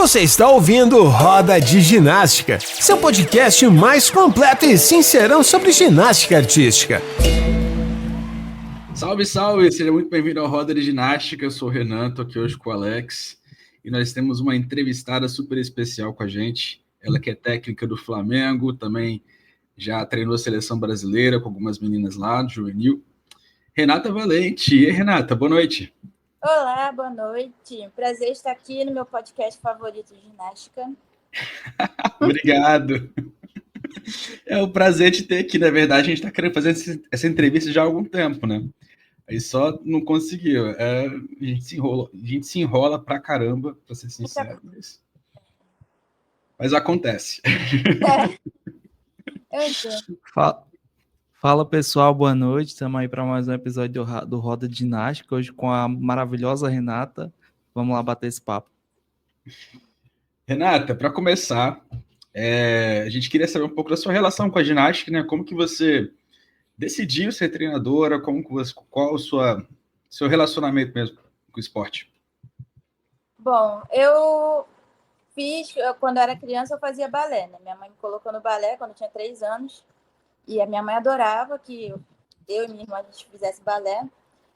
Você está ouvindo Roda de Ginástica, seu podcast mais completo e sincerão sobre ginástica artística. Salve, salve! Seja muito bem-vindo ao Roda de Ginástica. Eu sou o Renan, estou aqui hoje com o Alex e nós temos uma entrevistada super especial com a gente. Ela que é técnica do Flamengo, também já treinou a seleção brasileira com algumas meninas lá do juvenil. Renata Valente. E aí, Renata, boa noite. Olá, boa noite. Prazer estar aqui no meu podcast favorito de ginástica. Obrigado. É um prazer te ter aqui. Na verdade, a gente está querendo fazer essa entrevista já há algum tempo, né? Aí só não conseguiu. A gente se enrola pra caramba, pra ser sincero. Mas acontece. Eu entendo. Fala pessoal, boa noite. Estamos aí para mais um episódio do Roda de Ginástica, hoje com a maravilhosa Renata. Vamos lá bater esse papo. Renata, para começar, a gente queria saber um pouco da sua relação com a ginástica, né? Como que você decidiu ser treinadora? Qual o seu relacionamento mesmo com o esporte? Bom, quando eu era criança, eu fazia balé, né? Minha mãe me colocou no balé quando eu tinha 3 anos. E a minha mãe adorava que eu e minha irmã a gente fizesse balé.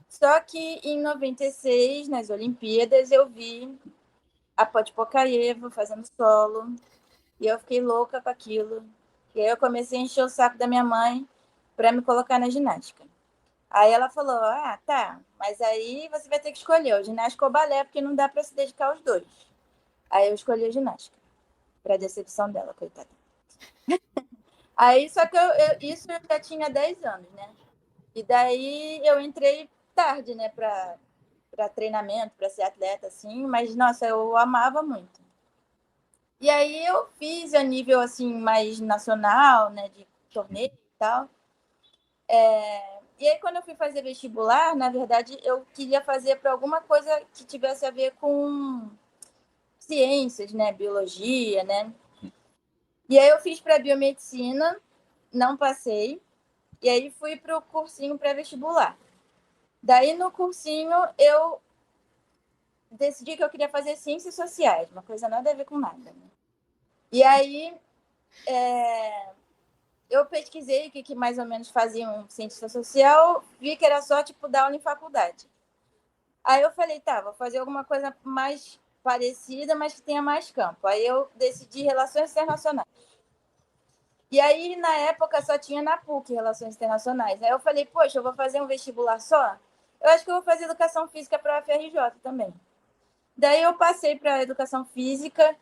Só que em 96, nas Olimpíadas, eu vi a Podpocaeva fazendo solo. E eu fiquei louca com aquilo. E aí eu comecei a encher o saco da minha mãe para me colocar na ginástica. Aí ela falou, tá, mas aí você vai ter que escolher o ginástica ou o balé, porque não dá para se dedicar aos dois. Aí eu escolhi a ginástica, para decepção dela, coitada. Aí, só que isso eu já tinha 10 anos, né? E daí eu entrei tarde, né, para treinamento, para ser atleta, assim, mas, nossa, eu amava muito. E aí eu fiz a nível, assim, mais nacional, né, de torneio e tal. E aí, quando eu fui fazer vestibular, na verdade, eu queria fazer para alguma coisa que tivesse a ver com ciências, né, biologia, né? E aí eu fiz para biomedicina, não passei, e aí fui para o cursinho pré-vestibular. Daí, no cursinho, eu decidi que eu queria fazer ciências sociais, uma coisa nada a ver com nada, né? E aí, eu pesquisei o que mais ou menos faziam ciência social, vi que era só, tipo, dar aula em faculdade. Aí eu falei, tá, vou fazer alguma coisa mais parecida, mas que tenha mais campo. Aí eu decidi Relações Internacionais. E aí, na época, só tinha na PUC Relações Internacionais. Aí eu falei, poxa, eu vou fazer um vestibular só? Eu acho que eu vou fazer Educação Física para a UFRJ também. Daí eu passei para Educação Física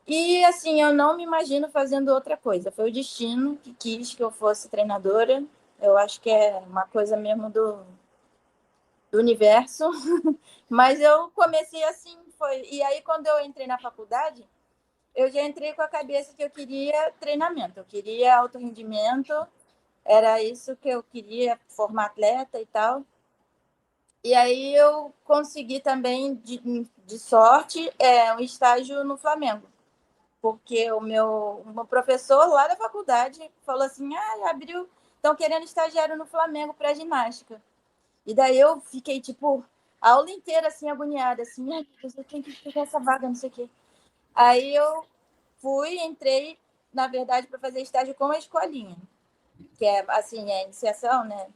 e, assim, eu não me imagino fazendo outra coisa. Foi o destino que quis que eu fosse treinadora. Eu acho que é uma coisa mesmo do universo. Mas eu comecei assim, foi. E aí, quando eu entrei na faculdade, eu já entrei com a cabeça que eu queria treinamento, eu queria alto rendimento, era isso que eu queria, formar atleta e tal. E aí eu consegui também, de sorte, um estágio no Flamengo, porque o meu professor lá da faculdade falou assim, abriu, estão querendo estagiário no Flamengo para ginástica. E daí eu fiquei, tipo, a aula inteira, assim, agoniada, assim, eu tenho que pegar essa vaga, não sei o quê. Aí eu entrei, na verdade, para fazer estágio com a escolinha, que é, assim, a iniciação, né?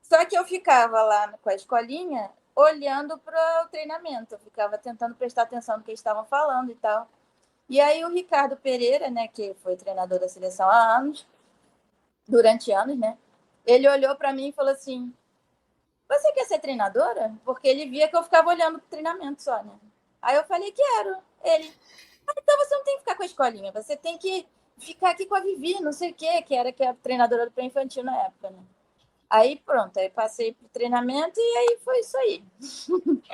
Só que eu ficava lá com a escolinha olhando para o treinamento, eu ficava tentando prestar atenção no que eles estavam falando e tal. E aí o Ricardo Pereira, né, que foi treinador da seleção há anos, durante anos, né? Ele olhou para mim e falou assim, você quer ser treinadora? Porque ele via que eu ficava olhando para o treinamento só, né? Aí eu falei, quero. Ele, então você não tem que ficar com a escolinha, você tem que ficar aqui com a Vivi, não sei o quê, que era a treinadora do pré-infantil na época, né? Aí pronto, aí passei pro treinamento e aí foi isso aí.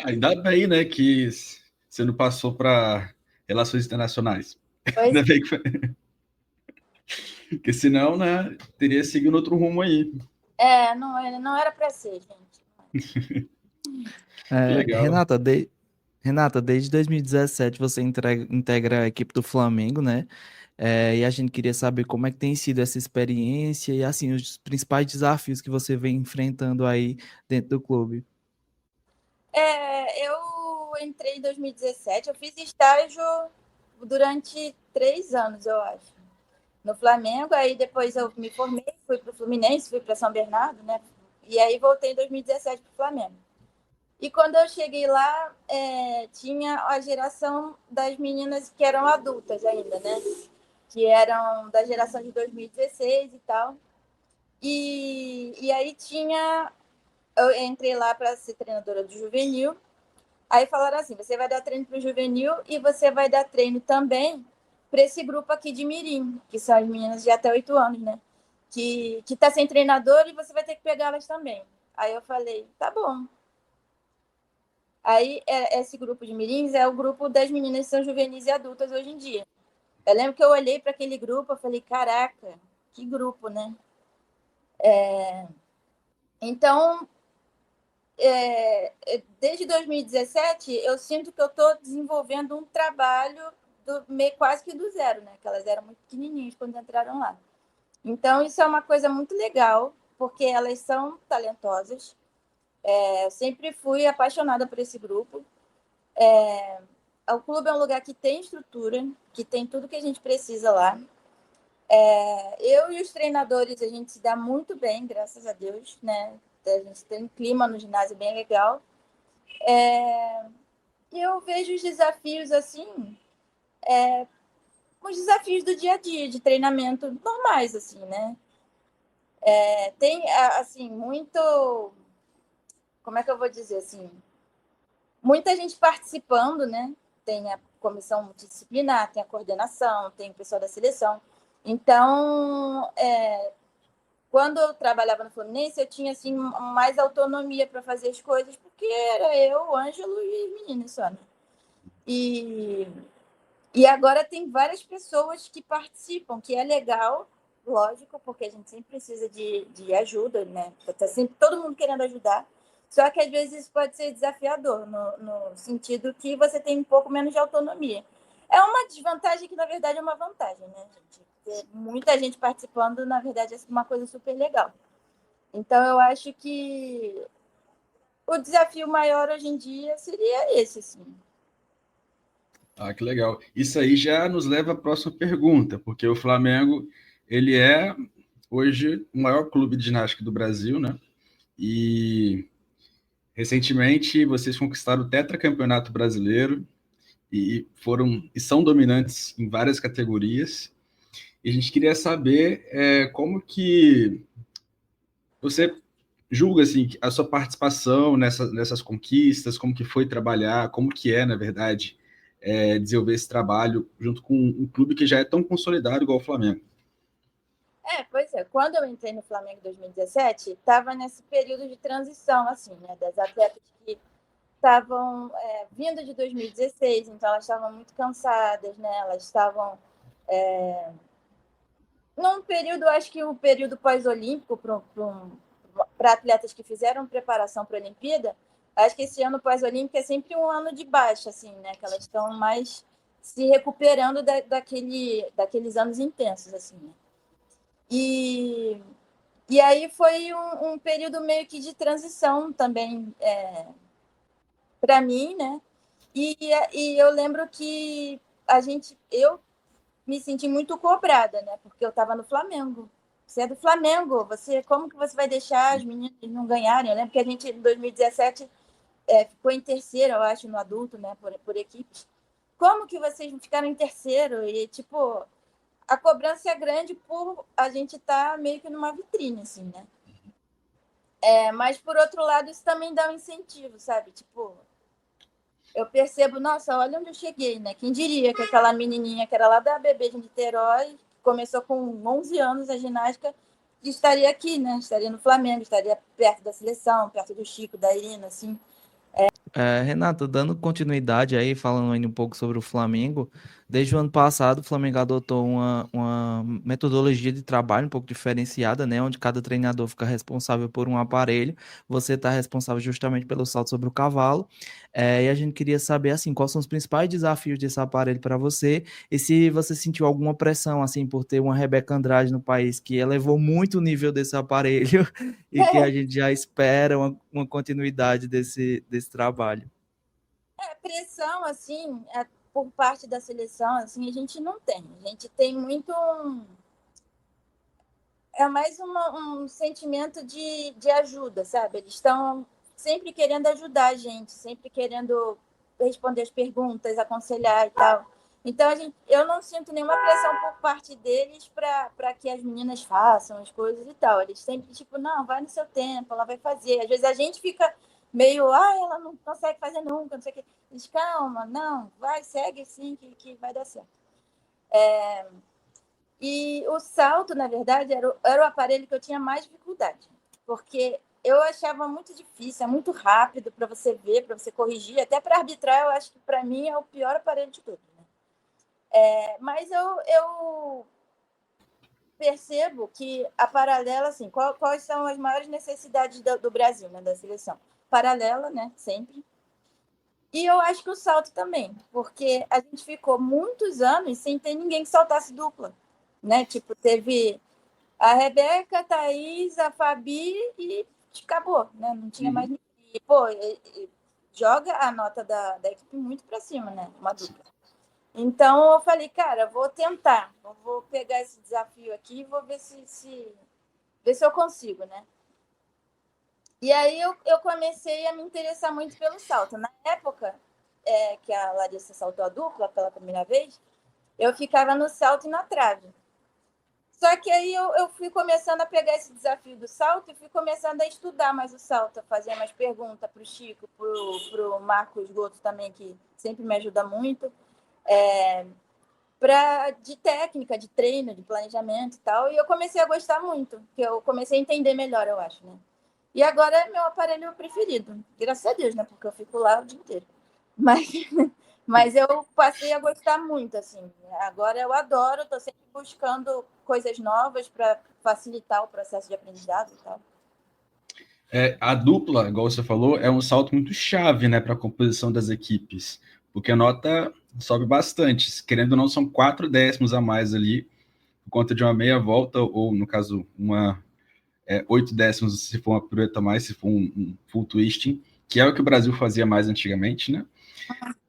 Ainda bem, né, que você não passou para Relações Internacionais. Ainda bem que foi. Porque senão, né, teria seguido outro rumo aí. Não era para ser, gente. Legal. Renata, desde 2017 você integra a equipe do Flamengo, né? E a gente queria saber como é que tem sido essa experiência e, assim, os principais desafios que você vem enfrentando aí dentro do clube. Eu entrei em 2017, eu fiz estágio durante 3 anos, eu acho, no Flamengo. Aí depois eu me formei, fui para o Fluminense, fui para São Bernardo, né? E aí voltei em 2017 para o Flamengo. E quando eu cheguei lá, tinha a geração das meninas que eram adultas ainda, né? Que eram da geração de 2016 e tal. E aí eu entrei lá para ser treinadora do juvenil. Aí falaram assim: você vai dar treino para o juvenil e você vai dar treino também para esse grupo aqui de mirim, que são as meninas de até 8 anos, né? Que tá sem treinador e você vai ter que pegá-las também. Aí eu falei: tá bom. Aí esse grupo de mirins é o grupo das meninas que são juvenis e adultas hoje em dia. Eu lembro que eu olhei para aquele grupo, eu falei: caraca, que grupo, né? Então, desde 2017, eu sinto que eu estou desenvolvendo um trabalho quase que do zero, né? Que elas eram muito pequenininhas quando entraram lá. Então, isso é uma coisa muito legal, porque elas são talentosas. Eu sempre fui apaixonada por esse grupo. O clube é um lugar que tem estrutura, que tem tudo que a gente precisa lá. Eu e os treinadores, a gente se dá muito bem, graças a Deus, né? A gente tem um clima no ginásio bem legal. E eu vejo os desafios assim, os desafios do dia a dia, de treinamento normais, assim, né? Tem, assim, muito... Como é que eu vou dizer, assim? Muita gente participando, né? Tem a comissão multidisciplinar, tem a coordenação, tem o pessoal da seleção. Então, quando eu trabalhava no Fluminense, eu tinha assim, mais autonomia para fazer as coisas, porque era eu, o Ângelo e os meninos só. Né? E agora tem várias pessoas que participam, que é legal, lógico, porque a gente sempre precisa de ajuda, né? Tá sempre todo mundo querendo ajudar. Só que às vezes isso pode ser desafiador, no sentido que você tem um pouco menos de autonomia. É uma desvantagem que, na verdade, é uma vantagem, né, gente? Ter muita gente participando, na verdade, é uma coisa super legal. Então, eu acho que o desafio maior hoje em dia seria esse, assim. Ah, que legal. Isso aí já nos leva à próxima pergunta, porque o Flamengo, ele é hoje o maior clube de ginástica do Brasil, né? E recentemente vocês conquistaram o tetracampeonato brasileiro e são dominantes em várias categorias. E a gente queria saber como que você julga assim a sua participação nessas conquistas, como que foi trabalhar, como que na verdade, desenvolver esse trabalho junto com um clube que já é tão consolidado igual o Flamengo. Pois é. Quando eu entrei no Flamengo em 2017, estava nesse período de transição, assim, né? Das atletas que estavam vindo de 2016, então elas estavam muito cansadas, né? Elas estavam num período, acho que o período pós-olímpico para atletas que fizeram preparação para a Olimpíada, acho que esse ano pós-olímpico é sempre um ano de baixa, assim, né? Que elas estão mais se recuperando daqueles anos intensos, assim, né? E aí foi um período meio que de transição também para mim, né? E eu lembro que eu me senti muito cobrada, né? Porque eu estava no Flamengo. Você é do Flamengo, como que você vai deixar as meninas não ganharem? Eu lembro que a gente, em 2017, ficou em terceiro, eu acho, no adulto, né? Por equipes. Como que vocês ficaram em terceiro? E, tipo, a cobrança é grande por a gente estar meio que numa vitrine, assim, né? Mas, por outro lado, isso também dá um incentivo, sabe? Tipo, eu percebo, nossa, olha onde eu cheguei, né? Quem diria que aquela menininha que era lá da BB de Niterói, começou com 11 anos a ginástica, estaria aqui, né? Estaria no Flamengo, estaria perto da seleção, perto do Chico, da Irina, assim. Renato, dando continuidade aí, falando ainda um pouco sobre o Flamengo, desde o ano passado o Flamengo adotou uma metodologia de trabalho um pouco diferenciada, né? Onde cada treinador fica responsável por um aparelho, você está responsável justamente pelo salto sobre o cavalo, e a gente queria saber, assim, quais são os principais desafios desse aparelho para você, e se você sentiu alguma pressão, assim, por ter uma Rebeca Andrade no país que elevou muito o nível desse aparelho, e que a gente já espera uma continuidade desse trabalho. Pressão, assim, por parte da seleção, assim, a gente não tem. A gente tem muito é mais um sentimento de ajuda, sabe? Eles estão sempre querendo ajudar a gente, sempre querendo responder as perguntas, aconselhar e tal. Então, eu não sinto nenhuma pressão por parte deles para que as meninas façam as coisas e tal. Eles sempre, tipo, não, vai no seu tempo, ela vai fazer. Às vezes a gente fica meio, ela não consegue fazer nunca, não sei o quê. Eles, calma, não, vai, segue sim, que vai dar certo. E o salto, na verdade, era o aparelho que eu tinha mais dificuldade, porque eu achava muito difícil, é muito rápido para você ver, para você corrigir, até para arbitrar, eu acho que para mim é o pior aparelho de todos. Né? Mas eu percebo que a paralela, assim, quais são as maiores necessidades do Brasil, né, da seleção? Paralela, né, sempre. E eu acho que o salto também, porque a gente ficou muitos anos sem ter ninguém que saltasse dupla. Né? Tipo, teve a Rebeca, a Thaís, a Fabi e acabou, né? Não tinha mais ninguém. E, pô, joga a nota da equipe muito para cima, né? Uma dupla. Então eu falei, cara, vou tentar, vou pegar esse desafio aqui e vou ver ver se eu consigo, né? E aí eu comecei a me interessar muito pelo salto. Na época que a Larissa saltou a dupla pela primeira vez, eu ficava no salto e na trave. Só que aí eu fui começando a pegar esse desafio do salto e fui começando a estudar mais o salto, a fazer mais perguntas para o Chico, para o Marcos Goto também, que sempre me ajuda muito, de técnica, de treino, de planejamento e tal. E eu comecei a gostar muito, que eu comecei a entender melhor, eu acho, né? E agora é meu aparelho preferido. Graças a Deus, né? Porque eu fico lá o dia inteiro. Mas eu passei a gostar muito, assim. Agora eu adoro, estou sempre buscando coisas novas para facilitar o processo de aprendizado e tal. A dupla, igual você falou, é um salto muito chave, né, para a composição das equipes, porque a nota sobe bastante. Querendo ou não, são 4 décimos a mais ali, por conta de uma meia volta, ou no caso, 8 décimos se for uma pirueta a mais, se for um full twisting, que é o que o Brasil fazia mais antigamente, né?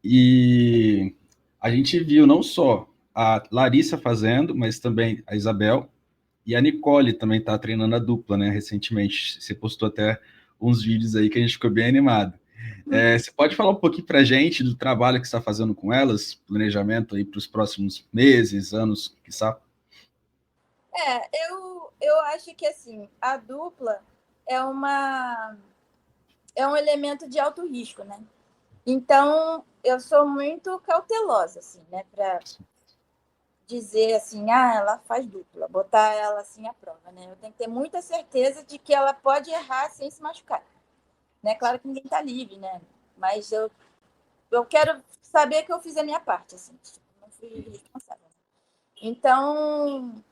E a gente viu não só a Larissa fazendo, mas também a Isabel, e a Nicole também está treinando a dupla, né? Recentemente. Você postou até uns vídeos aí que a gente ficou bem animado. Você pode falar um pouquinho para a gente do trabalho que você está fazendo com elas, planejamento aí para os próximos meses, anos, quiçá? Eu acho que assim, a dupla é um elemento de alto risco, né? Então, eu sou muito cautelosa, assim, né? Para dizer assim, ela faz dupla, botar ela assim à prova, né? Eu tenho que ter muita certeza de que ela pode errar sem se machucar. Né? Claro que ninguém está livre, né? Mas eu quero saber que eu fiz a minha parte, assim, não fui responsável. Então,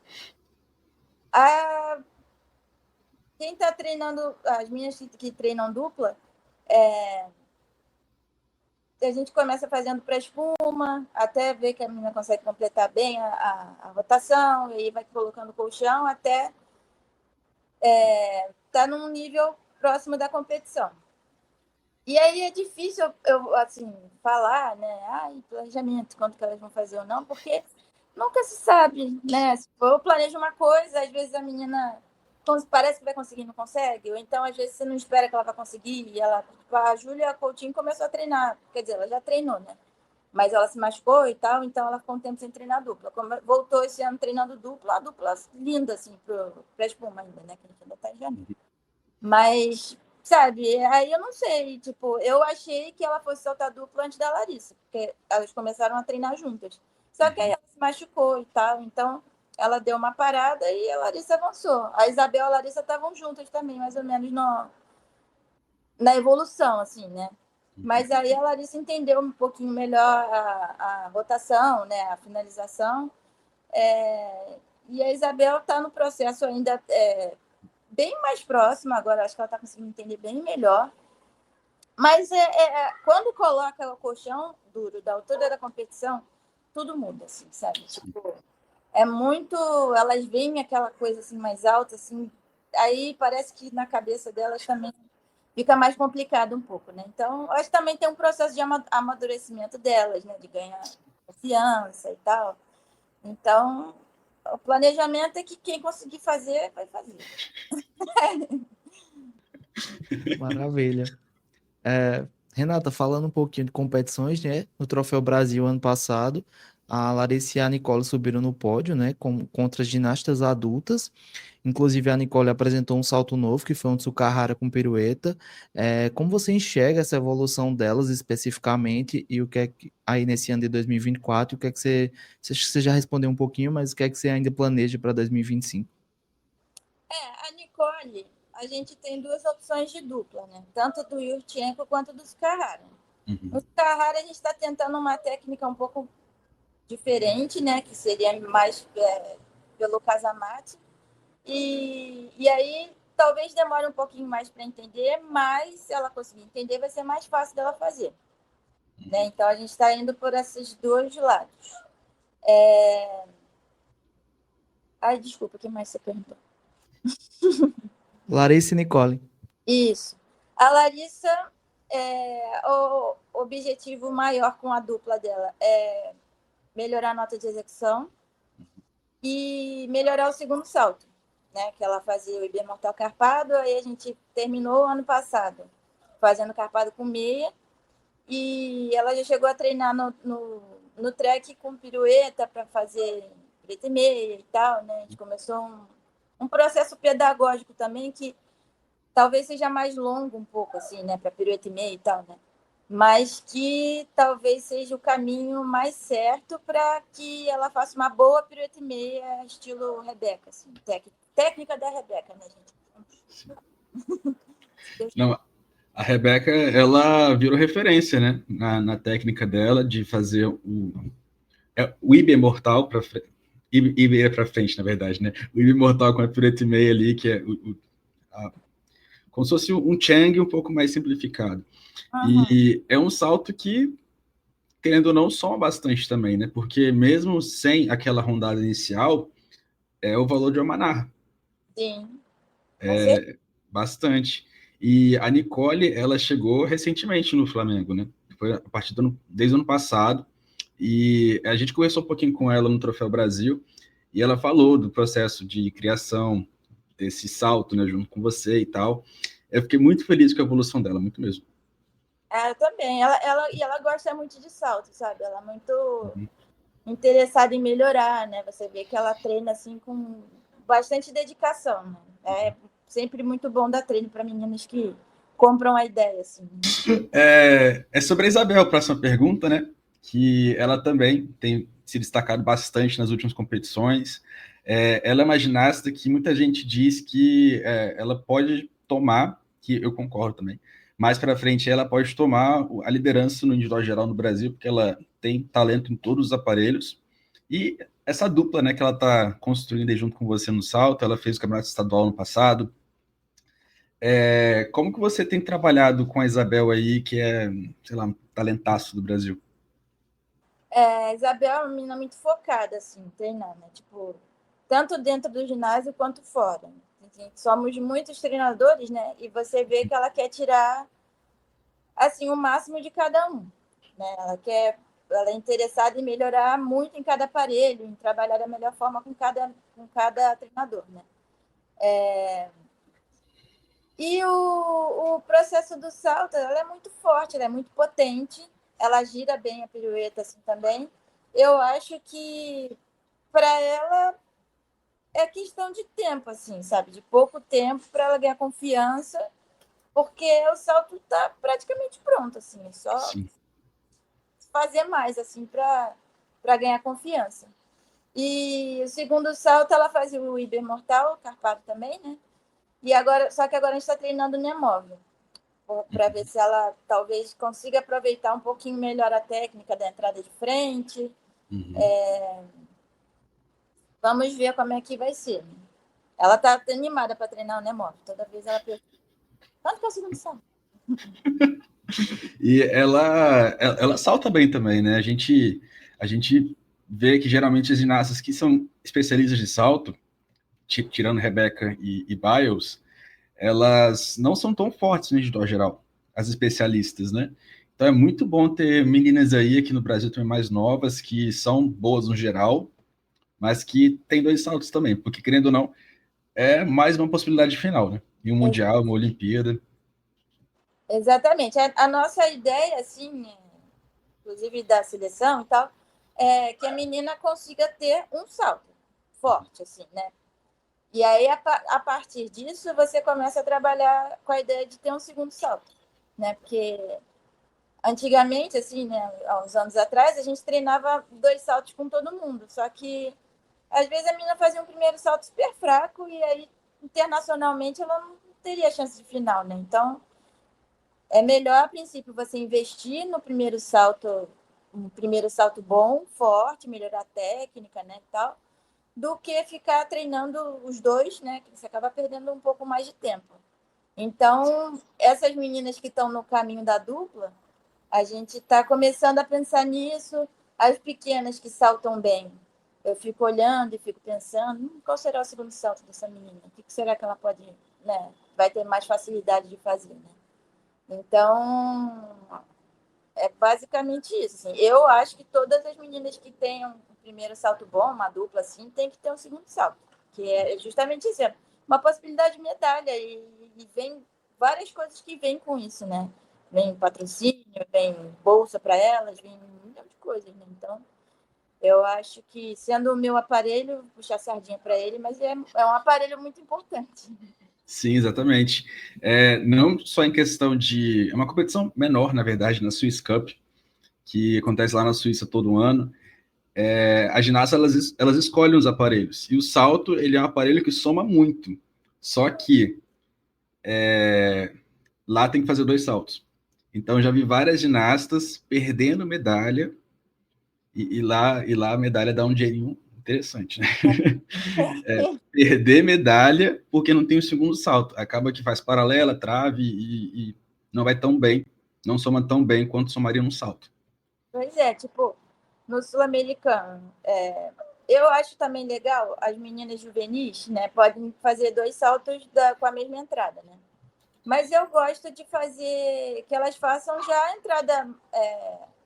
quem está treinando, as minhas que treinam dupla, a gente começa fazendo pré-espuma, até ver que a menina consegue completar bem a rotação, e aí vai colocando colchão até estar num nível próximo da competição. E aí é difícil eu assim, falar, né? Planejamento, quanto que elas vão fazer ou não, porque nunca se sabe, né? Se eu planejo uma coisa, às vezes a menina parece que vai conseguir e não consegue, ou então às vezes você não espera que ela vai conseguir, e ela, tipo, a Júlia Coutinho começou a treinar, quer dizer, ela já treinou, né? Mas ela se machucou e tal, então ela ficou um tempo sem treinar dupla. Voltou esse ano treinando dupla, a dupla linda, assim, pra espuma ainda, né? Que a gente ainda tá em janeiro. Mas, sabe, aí eu não sei, tipo, eu achei que ela fosse soltar dupla antes da Larissa, porque elas começaram a treinar juntas. Só que aí ela se machucou e tal, então ela deu uma parada e a Larissa avançou. A Isabel e a Larissa estavam juntas também, mais ou menos na evolução, assim, né? Mas aí a Larissa entendeu um pouquinho melhor a rotação, né? A finalização. E a Isabel está no processo ainda bem mais próxima, agora acho que ela está conseguindo entender bem melhor. Mas quando coloca o colchão duro da altura da competição, tudo muda, assim, sabe? Tipo, é muito... Elas veem aquela coisa assim mais alta, assim, aí parece que na cabeça delas também fica mais complicado um pouco, né? Então, acho que também tem um processo de amadurecimento delas, né? De ganhar confiança e tal. Então, o planejamento é que quem conseguir fazer, vai fazer. Maravilha. Renata, falando um pouquinho de competições, né? No Troféu Brasil ano passado, a Larissa e a Nicole subiram no pódio, né? Contra as ginastas adultas. Inclusive, a Nicole apresentou um salto novo, que foi um Tsukahara com pirueta. Como você enxerga essa evolução delas especificamente e o que é que, aí nesse ano de 2024, o que é que você já respondeu um pouquinho, mas o que é que você ainda planeja para 2025? A Nicole, a gente tem duas opções de dupla, né? Tanto do Yurchenko quanto do Tsukahara. No Tsukahara, a gente está tentando uma técnica um pouco diferente, né? Que seria mais pelo casamate. E aí, talvez demore um pouquinho mais para entender, mas se ela conseguir entender, vai ser mais fácil dela fazer. Né? Então, a gente está indo por esses dois lados. Desculpa, o que mais você perguntou? Larissa e Nicole. Isso. A Larissa, o objetivo maior com a dupla dela é melhorar a nota de execução e melhorar o segundo salto, né? Que ela fazia o Ibermortal carpado, aí a gente terminou ano passado fazendo carpado com meia e ela já chegou a treinar no track com pirueta para fazer preta e meia e tal, né? A gente começou um processo pedagógico também que talvez seja mais longo um pouco, assim, né? Para pirueta e meia e tal, né? Mas que talvez seja o caminho mais certo para que ela faça uma boa pirueta e meia, estilo Rebeca, assim, técnica da Rebeca, né, gente? Não, a Rebeca, ela virou referência, né, na técnica dela de fazer o Iber mortal para frente. Iber para frente, na verdade, né? O Iber mortal com a pirueta e meia ali, que é como se fosse um Chang um pouco mais simplificado. E é um salto que, querendo ou não, soma bastante também, né? Porque mesmo sem aquela rondada inicial, é o valor de uma manarra. Sim. Bastante. E a Nicole, ela chegou recentemente no Flamengo, né? Foi a partir desde o ano passado. E a gente conversou um pouquinho com ela no Troféu Brasil, e ela falou do processo de criação desse salto, né, junto com você e tal. Eu fiquei muito feliz com a evolução dela, muito mesmo. Eu também. Ela gosta muito de salto, sabe? Ela é muito interessada em melhorar, né? Você vê que ela treina assim com bastante dedicação, né? É sempre muito bom dar treino para meninas que compram a ideia, assim. É sobre a Isabel, a próxima pergunta, né? Que ela também tem se destacado bastante nas últimas competições. Ela é uma ginasta que muita gente diz que ela pode tomar, que eu concordo também, mais para frente ela pode tomar a liderança no individual geral no Brasil, porque ela tem talento em todos os aparelhos. E essa dupla, né, que ela está construindo aí junto com você no salto, ela fez o campeonato estadual no passado. Como que você tem trabalhado com a Isabel aí, que é, sei lá, um talentaço do Brasil? A Isabel é uma menina muito focada, assim, treinar, né? Tipo, tanto dentro do ginásio quanto fora. Somos muitos treinadores, né? E você vê que ela quer tirar, assim, o máximo de cada um, né? Ela é interessada em melhorar muito em cada aparelho, em trabalhar da melhor forma com cada treinador, né? E o processo do salto, ela é muito forte, ela é muito potente, ela gira bem a pirueta assim também. Eu acho que para ela é questão de tempo, assim, sabe? De pouco tempo para ela ganhar confiança, porque o salto está praticamente pronto, assim, é só Sim. fazer mais, assim, para ganhar confiança. E o segundo salto, ela faz o Ibermortal, carpado também, né? Só que agora a gente está treinando o Nemóvel, para ver se ela talvez consiga aproveitar um pouquinho melhor a técnica da entrada de frente. Vamos ver como é que vai ser. Ela está animada para treinar o Nemóvel. Toda vez ela pergunta, quanto que é o segundo salto? E ela salta bem também, né? A gente vê que geralmente as ginastas que são especialistas de salto, tirando Rebeca e Biles, elas não são tão fortes no individual geral, as especialistas, né? Então é muito bom ter meninas aí aqui no Brasil também mais novas, que são boas no geral, mas que tem 2 saltos também, porque querendo ou não, é mais uma possibilidade final, né? Em um Mundial, uma Olimpíada. Exatamente. A nossa ideia, assim, inclusive da seleção e tal, é que a menina consiga ter um salto forte, assim, né? E aí, a partir disso, você começa a trabalhar com a ideia de ter um segundo salto, né? Porque antigamente, assim, né, há uns anos atrás, a gente treinava 2 saltos com todo mundo, só que às vezes a menina fazia um primeiro salto super fraco e aí internacionalmente ela não teria chance de final, né? Então, é melhor a princípio você investir no primeiro salto, um primeiro salto bom, forte, melhorar a técnica, né, e tal, do que ficar treinando os dois, né, que você acaba perdendo um pouco mais de tempo. Então, essas meninas que estão no caminho da dupla, a gente está começando a pensar nisso. As pequenas que saltam bem, eu fico olhando e fico pensando, qual será o segundo salto dessa menina? O que será que ela pode, né, vai ter mais facilidade de fazer, né? Então, é basicamente isso. Assim. Eu acho que todas as meninas que tenham um primeiro salto bom, uma dupla assim, tem que ter um segundo salto, que é justamente isso, uma possibilidade de medalha e vem várias coisas que vêm com isso, né? Vem patrocínio, vem bolsa para elas, vem um milhão de coisas, né? Então, eu acho que, sendo o meu aparelho, puxar sardinha para ele, mas é um aparelho muito importante. Sim, exatamente. Não só em questão de... É uma competição menor, na verdade, na Swiss Cup, que acontece lá na Suíça todo ano. As ginastas, elas escolhem os aparelhos. E o salto, ele é um aparelho que soma muito. Só que lá tem que fazer 2 saltos. Então, eu já vi várias ginastas perdendo medalha, e lá a medalha dá um dinheirinho interessante, né? Perder medalha porque não tem o segundo salto. Acaba que faz paralela, trave e não vai tão bem, não soma tão bem quanto somaria um salto. Pois é, tipo, no Sul-Americano, eu acho também legal, as meninas juvenis, né, podem fazer 2 saltos com a mesma entrada, né? Mas eu gosto de fazer que elas façam já a entrada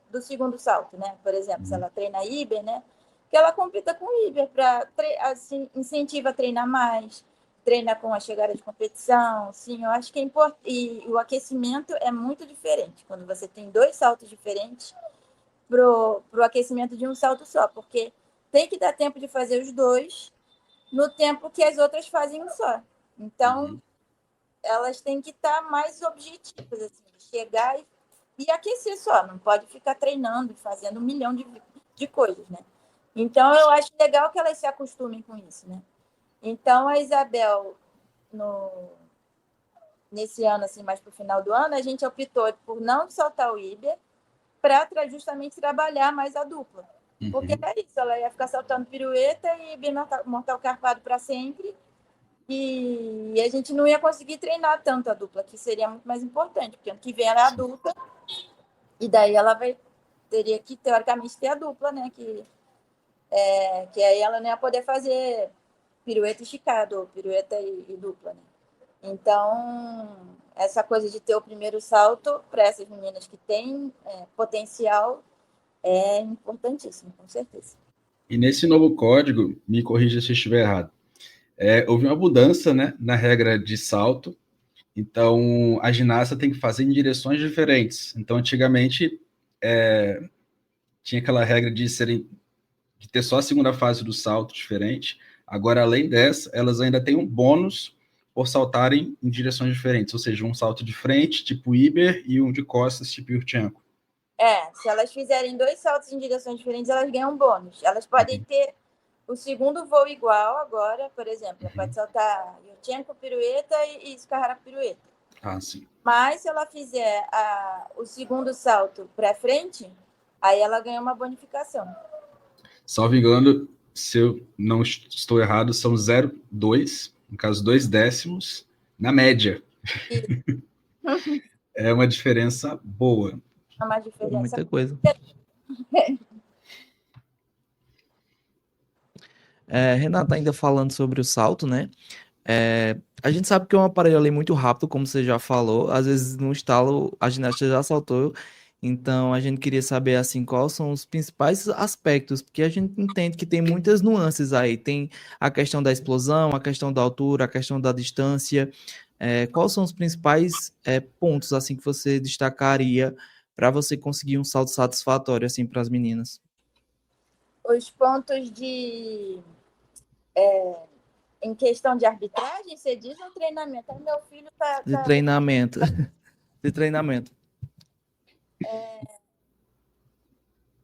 do segundo salto, né? Por exemplo, se ela treina Iber, né? Que ela compita com o Iber para assim, incentiva a treinar mais, treina com a chegada de competição, sim, eu acho que é importante. E o aquecimento é muito diferente quando você tem 2 saltos diferentes pro aquecimento de um salto só, porque tem que dar tempo de fazer os 2 no tempo que as outras fazem um só. Então, elas têm que estar mais objetivas, assim, chegar e aquecer só, não pode ficar treinando e fazendo 1 milhão de coisas, né? Então, eu acho legal que elas se acostumem com isso, né? Então, a Isabel, nesse ano, assim, mais para o final do ano, a gente optou por não saltar o Iber para justamente trabalhar mais a dupla. Porque é isso, ela ia ficar saltando pirueta e bem mortal carpado para sempre, e a gente não ia conseguir treinar tanto a dupla, que seria muito mais importante, porque ano que vem ela é adulta, e daí ela teria que, teoricamente, ter a dupla, né? Que aí ela não ia poder fazer pirueta esticada, ou pirueta e dupla, né? Então, essa coisa de ter o primeiro salto para essas meninas que têm potencial é importantíssimo, com certeza. E nesse novo código, me corrija se eu estiver errado, houve uma mudança, né, na regra de salto. Então, a ginasta tem que fazer em direções diferentes. Então, antigamente, tinha aquela regra de ter só a segunda fase do salto diferente. Agora, além dessa, elas ainda têm um bônus por saltarem em direções diferentes, ou seja, um salto de frente, tipo Iber, e um de costas, tipo Yurchenko. Se elas fizerem 2 saltos em direções diferentes, elas ganham um bônus. Elas podem ter o segundo voo igual agora, por exemplo, pode saltar Yurchenko pirueta e Scarra pirueta. Ah, sim. Mas se ela fizer o segundo salto para frente, aí ela ganha uma bonificação. Salvo engano, se eu não estou errado, são 0,2, no caso 2 décimos, na média. É uma diferença boa. É uma diferença. Muita coisa. Renata, ainda falando sobre o salto, né? A gente sabe que é um aparelho ali muito rápido, como você já falou. Às vezes, no estalo, a ginástica já saltou. Então, a gente queria saber, assim, quais são os principais aspectos, porque a gente entende que tem muitas nuances aí. Tem a questão da explosão, a questão da altura, a questão da distância. Quais são os principais, pontos, assim, que você destacaria para você conseguir um salto satisfatório, assim, para as meninas? Os pontos em questão de arbitragem, você diz no treinamento. Aí meu filho De tá... treinamento. De treinamento.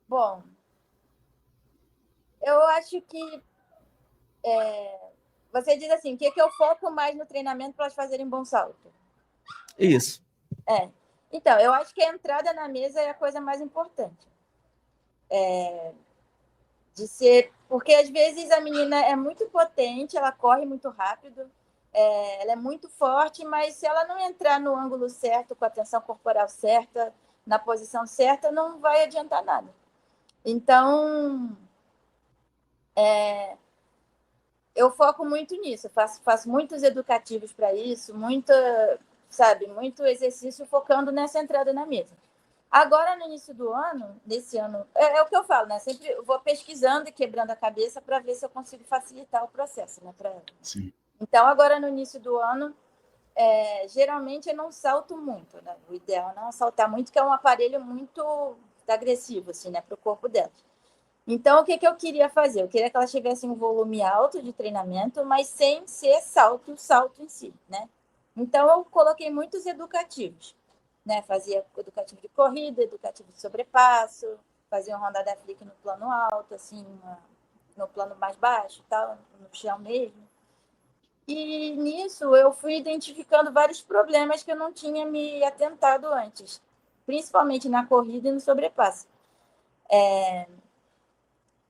Bom, eu acho que você diz assim, o que eu foco mais no treinamento para elas fazerem bom salto? Isso. Então, eu acho que a entrada na mesa é a coisa mais importante. De ser, porque às vezes a menina é muito potente, ela corre muito rápido, ela é muito forte, mas se ela não entrar no ângulo certo, com a tensão corporal certa, na posição certa, não vai adiantar nada. Então, eu foco muito nisso, faço muitos educativos para isso, muito exercício focando nessa entrada na mesa. Agora, no início do ano, desse ano, é o que eu falo, né? Sempre vou pesquisando e quebrando a cabeça para ver se eu consigo facilitar o processo, né? Sim. Então, agora no início do ano, geralmente eu não salto muito, né? O ideal é não saltar muito, que é um aparelho muito agressivo, assim, né? Para o corpo dela. Então, o que eu queria fazer? Eu queria que elas tivessem um volume alto de treinamento, mas sem ser salto em si, né? Então, eu coloquei muitos educativos, né? Fazia educativo de corrida, educativo de sobrepasso, fazia um rodada flick no plano alto, assim, no plano mais baixo, tal, no chão mesmo. E nisso eu fui identificando vários problemas que eu não tinha me atentado antes, principalmente na corrida e no sobrepasso.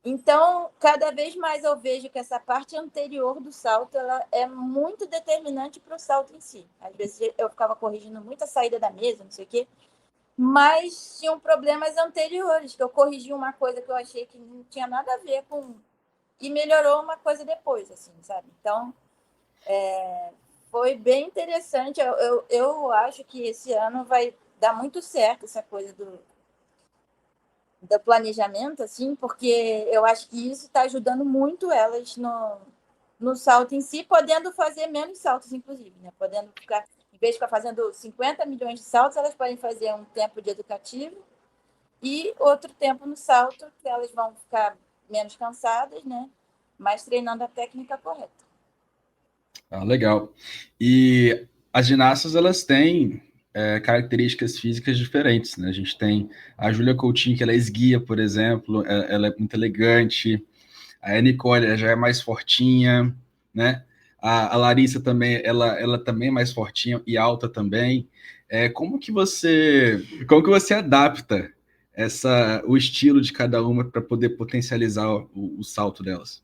Então, cada vez mais eu vejo que essa parte anterior do salto ela é muito determinante para o salto em si. Às vezes eu ficava corrigindo muita saída da mesa, não sei o quê, mas tinham problemas anteriores, que eu corrigi uma coisa que eu achei que não tinha nada a ver com... E melhorou uma coisa depois, assim, sabe? Então, foi bem interessante. Eu acho que esse ano vai dar muito certo essa coisa do planejamento, assim, porque eu acho que isso está ajudando muito elas no salto em si, podendo fazer menos saltos, inclusive, né? Podendo ficar, em vez de ficar fazendo 50 milhões de saltos, elas podem fazer um tempo de educativo e outro tempo no salto, que elas vão ficar menos cansadas, né? Mas treinando a técnica correta. Ah, legal. E as ginastas, elas têm características físicas diferentes, né? A gente tem a Júlia Coutinho, que ela é esguia, por exemplo, ela é muito elegante. A Nicole ela já é mais fortinha, né? A Larissa também, ela também é mais fortinha e alta também. Como que você adapta o estilo de cada uma para poder potencializar o salto delas?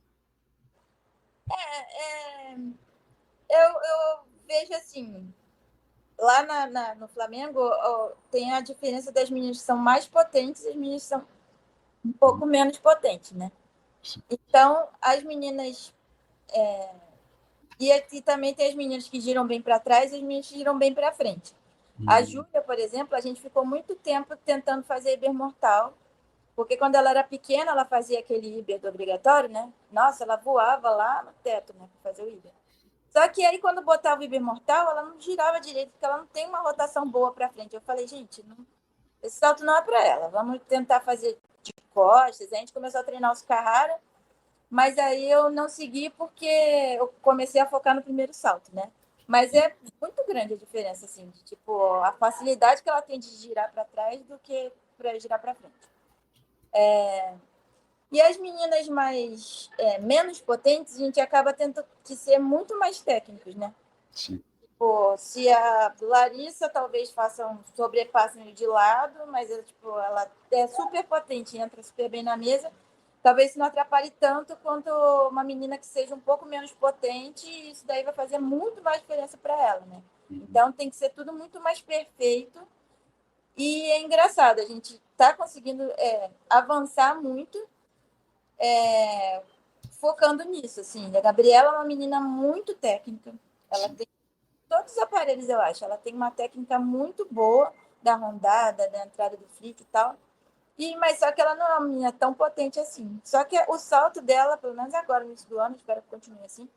Eu vejo assim, lá no Flamengo tem a diferença das meninas que são mais potentes e as meninas que são um pouco menos potentes, né? Então, as meninas... E aqui também tem as meninas que giram bem para trás e as meninas que giram bem para frente. A Júlia, por exemplo, a gente ficou muito tempo tentando fazer Iber mortal, porque quando ela era pequena, ela fazia aquele Iber do obrigatório, né? Nossa, ela voava lá no teto, né, para fazer o Iber. Só que aí, quando botava o Iber mortal, ela não girava direito, porque ela não tem uma rotação boa para frente. Eu falei, gente, esse salto não é para ela. Vamos tentar fazer de costas. A gente começou a treinar os Carrara, mas aí eu não segui porque eu comecei a focar no primeiro salto, né? Mas é muito grande a diferença, assim, de, tipo, a facilidade que ela tem de girar para trás do que para girar para frente. E as meninas menos potentes, a gente acaba tendo que ser muito mais técnicos, né? Sim. Pô, se a Larissa talvez faça um sobrepasso de lado, mas ela é super potente, entra super bem na mesa, talvez isso não atrapalhe tanto quanto uma menina que seja um pouco menos potente, e isso daí vai fazer muito mais diferença para ela, né? Então tem que ser tudo muito mais perfeito. E é engraçado, a gente está conseguindo avançar muito focando nisso, assim. A Gabriela é uma menina muito técnica, ela tem todos os aparelhos, eu acho. Ela tem uma técnica muito boa da rondada, da entrada do flick e tal. Mas só que ela não é uma menina tão potente assim. Só que o salto dela, pelo menos agora, no início do ano, espero que continue assim,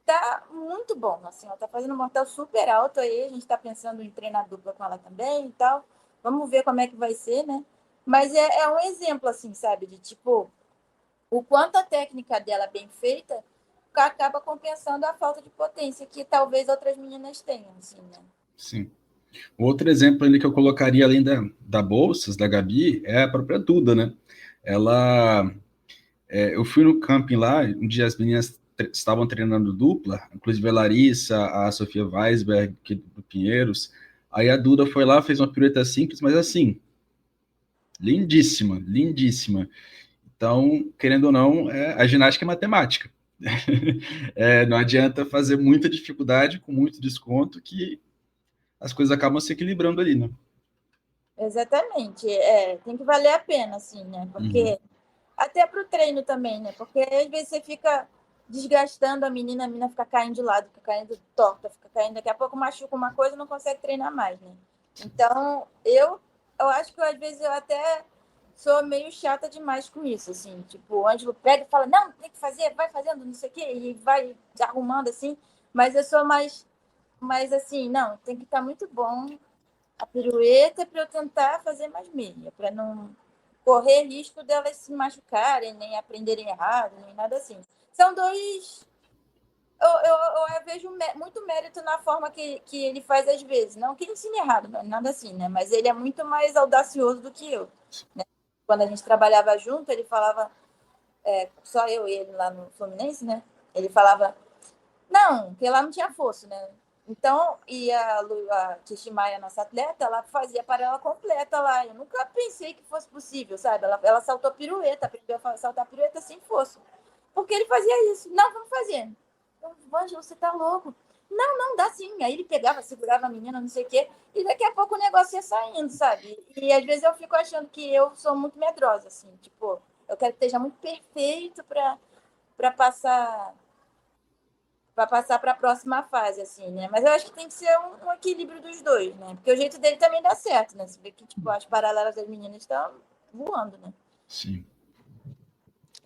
tá muito bom. Assim, ela tá fazendo um mortal super alto aí. A gente tá pensando em treinar dupla com ela também e tal. Vamos ver como é que vai ser, né? Mas é um exemplo, assim, sabe? De tipo, o quanto a técnica dela é bem feita acaba compensando a falta de potência que talvez outras meninas tenham, assim, né? Sim. Outro exemplo ali que eu colocaria além da Bolsas, da Gabi, é a própria Duda, né? Ela, eu fui no camping lá, um dia as meninas estavam treinando dupla, inclusive a Larissa, a Sofia Weisberg, do Pinheiros. Aí a Duda foi lá, fez uma pirueta simples, mas assim, lindíssima, lindíssima. Então, querendo ou não, a ginástica é matemática. Não adianta fazer muita dificuldade com muito desconto que as coisas acabam se equilibrando ali, né? Exatamente. Tem que valer a pena, assim, né? Uhum. Porque até para o treino também, né? Porque às vezes você fica desgastando a menina fica caindo de lado, fica caindo torta, fica caindo, daqui a pouco machuca uma coisa e não consegue treinar mais, né? Então, eu acho que às vezes eu até sou meio chata demais com isso, assim, tipo, o Ângelo pega e fala, não, tem que fazer, vai fazendo, não sei o quê, e vai arrumando assim, mas eu sou mais assim, não, tem que estar muito bom a pirueta para eu tentar fazer mais meia, para não correr risco delas se machucarem, nem aprenderem errado, nem nada assim. São dois. Eu vejo muito mérito na forma que ele faz às vezes. Não que ele ensine errado, nada assim, né? Mas ele é muito mais audacioso do que eu. Né? Quando a gente trabalhava junto, ele falava, só eu e ele lá no Fluminense, né? Ele falava, não, porque lá não tinha fosso, né? Então, a Kishimaya, nossa atleta, ela fazia paralela completa lá. Eu nunca pensei que fosse possível, sabe? Ela saltou pirueta, aprendeu a saltar pirueta sem fosso. Porque ele fazia isso. Não, vamos fazer. Eu, Ângelo, você tá louco. Não, não, dá sim. Aí ele pegava, segurava a menina, não sei o quê. E daqui a pouco o negócio ia saindo, sabe? E às vezes eu fico achando que eu sou muito medrosa, assim. Tipo, eu quero que esteja muito perfeito para passar para a próxima fase, assim, né? Mas eu acho que tem que ser um equilíbrio dos dois, né? Porque o jeito dele também dá certo, né? Você vê que, tipo, as paralelas das meninas estão voando, né? Sim.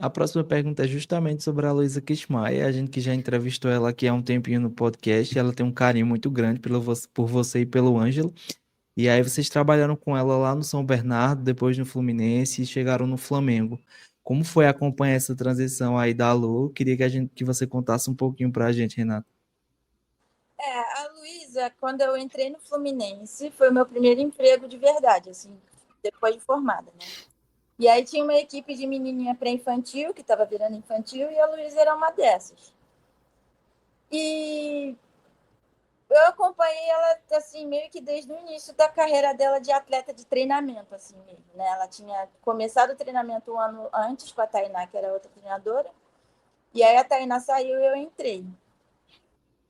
A próxima pergunta é justamente sobre a Luísa Kishmaya, a gente que já entrevistou ela aqui há um tempinho no podcast, ela tem um carinho muito grande por você e pelo Ângelo. E aí vocês trabalharam com ela lá no São Bernardo, depois no Fluminense e chegaram no Flamengo. Como foi acompanhar essa transição aí da Lu? Queria que você contasse um pouquinho pra gente, Renato. A Luísa, quando eu entrei no Fluminense, foi o meu primeiro emprego de verdade, assim, depois de formada, né? E aí tinha uma equipe de menininha pré-infantil, que estava virando infantil, e a Luísa era uma dessas. E eu acompanhei ela, assim, meio que desde o início da carreira dela de atleta de treinamento, assim mesmo, né? Ela tinha começado o treinamento um ano antes com a Tainá, que era outra treinadora, e aí a Tainá saiu e eu entrei.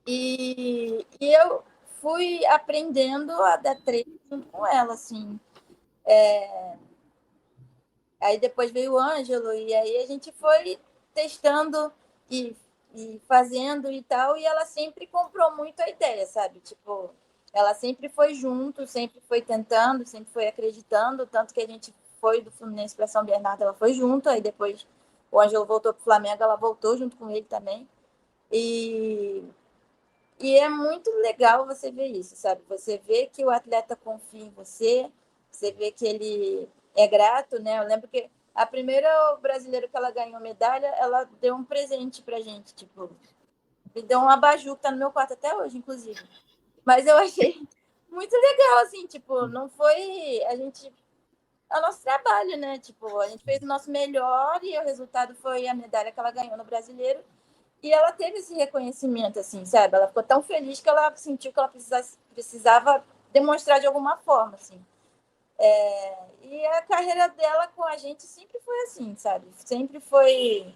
E eu fui aprendendo a dar treino junto com ela, assim. Aí depois veio o Ângelo, e aí a gente foi testando e, e fazendo e tal, e ela sempre comprou muito a ideia, sabe? Tipo, ela sempre foi junto, sempre foi tentando, sempre foi acreditando, tanto que a gente foi do Fluminense para São Bernardo, ela foi junto, aí depois o Ângelo voltou para o Flamengo, ela voltou junto com ele também. E, e é muito legal você ver isso, sabe? Você vê que o atleta confia em você, você vê que ele é grato, né? Eu lembro que a primeira brasileira que ela ganhou medalha, ela deu um presente pra gente, tipo, me deu um abajur que tá no meu quarto até hoje, inclusive. Mas eu achei muito legal, assim, tipo, não foi é o nosso trabalho, né? Tipo, a gente fez o nosso melhor e o resultado foi a medalha que ela ganhou no brasileiro. E ela teve esse reconhecimento, assim, sabe? Ela ficou tão feliz que ela sentiu que ela precisava demonstrar de alguma forma, assim. E a carreira dela com a gente sempre foi assim, sabe? Sempre foi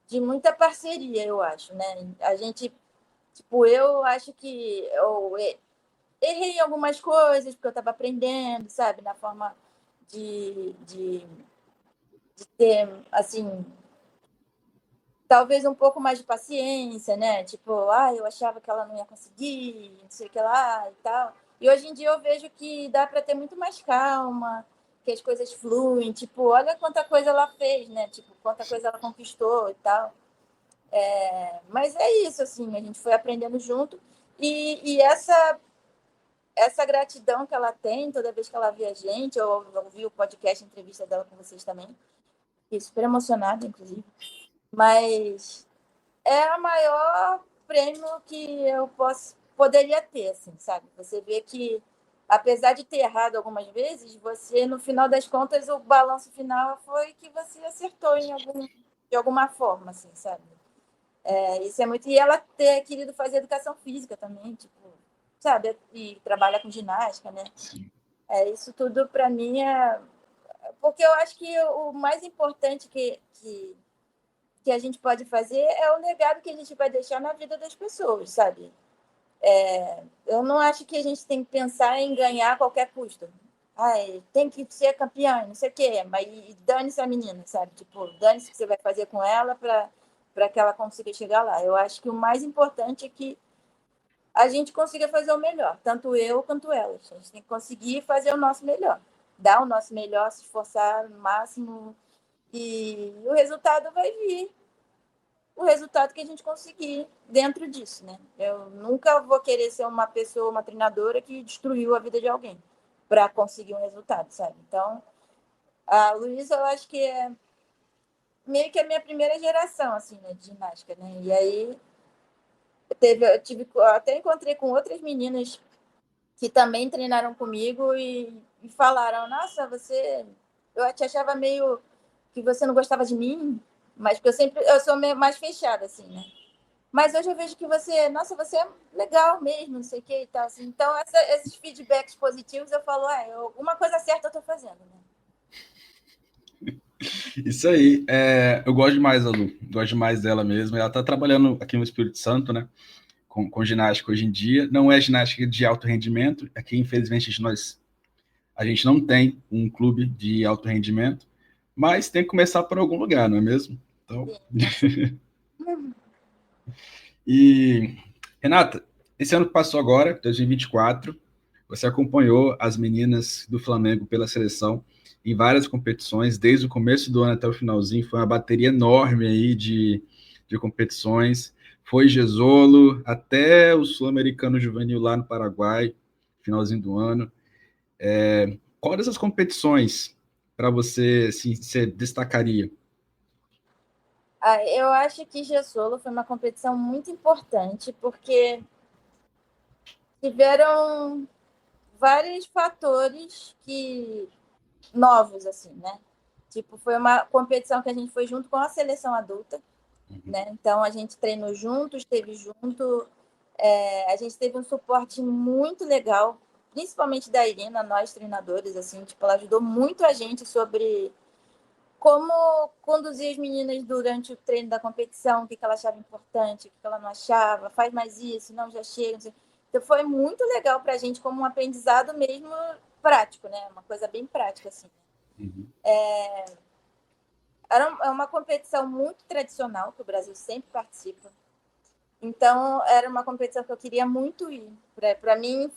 de muita parceria, eu acho, né? A gente, tipo, eu acho que eu errei em algumas coisas, porque eu estava aprendendo, sabe? Na forma de ter, assim, talvez um pouco mais de paciência, né? Tipo, eu achava que ela não ia conseguir, não sei o que lá e tal. E hoje em dia eu vejo que dá para ter muito mais calma, que as coisas fluem. Tipo, olha quanta coisa ela fez, né? Tipo, quanta coisa ela conquistou e tal. Mas é isso, assim, a gente foi aprendendo junto. E essa gratidão que ela tem toda vez que ela vê a gente, eu ouvi o podcast, a entrevista dela com vocês também, fiquei super emocionada, inclusive. Mas é o maior prêmio que eu poderia ter, assim, sabe? Você vê que, apesar de ter errado algumas vezes, você, no final das contas, o balanço final foi que você acertou de alguma forma, assim, sabe? Isso é muito... E ela ter querido fazer educação física também, tipo, sabe? E trabalha com ginástica, né? Sim. Isso tudo, para mim, porque eu acho que o mais importante que a gente pode fazer é o legado que a gente vai deixar na vida das pessoas, sabe? Eu não acho que a gente tem que pensar em ganhar a qualquer custo. Tem que ser campeã, não sei o quê, mas dane-se a menina, sabe? Tipo, dane-se o que você vai fazer com ela para que ela consiga chegar lá. Eu acho que o mais importante é que a gente consiga fazer o melhor, tanto eu quanto elas. A gente tem que conseguir fazer o nosso melhor, dar o nosso melhor, se esforçar no máximo, e o resultado vai vir, o resultado que a gente conseguir dentro disso, né? Eu nunca vou querer ser uma pessoa, uma treinadora que destruiu a vida de alguém para conseguir um resultado, sabe? Então, a Luísa, eu acho que é meio que a minha primeira geração, assim, né, de ginástica, né? E aí até encontrei com outras meninas que também treinaram comigo e falaram: nossa, eu te achava meio que você não gostava de mim, mas que eu sou meio mais fechada, assim, né? Mas hoje eu vejo que nossa, você é legal mesmo, não sei o que e tal. Assim. Então, esses feedbacks positivos, eu falo, alguma coisa certa eu tô fazendo, né? Isso aí. Eu gosto demais da Lu, gosto demais dela mesmo. Ela está trabalhando aqui no Espírito Santo, né? Com ginástica hoje em dia. Não é ginástica de alto rendimento. Aqui, infelizmente, a gente não tem um clube de alto rendimento, mas tem que começar por algum lugar, não é mesmo? Então... Sim, E, Renata, esse ano que passou agora, 2024, você acompanhou as meninas do Flamengo pela seleção em várias competições, desde o começo do ano até o finalzinho, foi uma bateria enorme aí de competições, foi Gesolo até o Sul-Americano Juvenil lá no Paraguai, finalzinho do ano. Qual dessas competições para você assim, você destacaria? eu acho que Gessolo foi uma competição muito importante, porque tiveram vários fatores novos, assim, né? Tipo, foi uma competição que a gente foi junto com a seleção adulta, né? Então, a gente treinou junto, esteve junto, a gente teve um suporte muito legal, principalmente da Irina, nós treinadores, assim, tipo, ela ajudou muito a gente sobre como conduzir as meninas durante o treino da competição, o que ela achava importante, o que ela não achava, faz mais isso, não, já chega. Então, foi muito legal para a gente, como um aprendizado mesmo prático, né? Uma coisa bem prática, assim. Uhum. É uma competição muito tradicional, que o Brasil sempre participa. Então, era uma competição que eu queria muito ir. Para mim,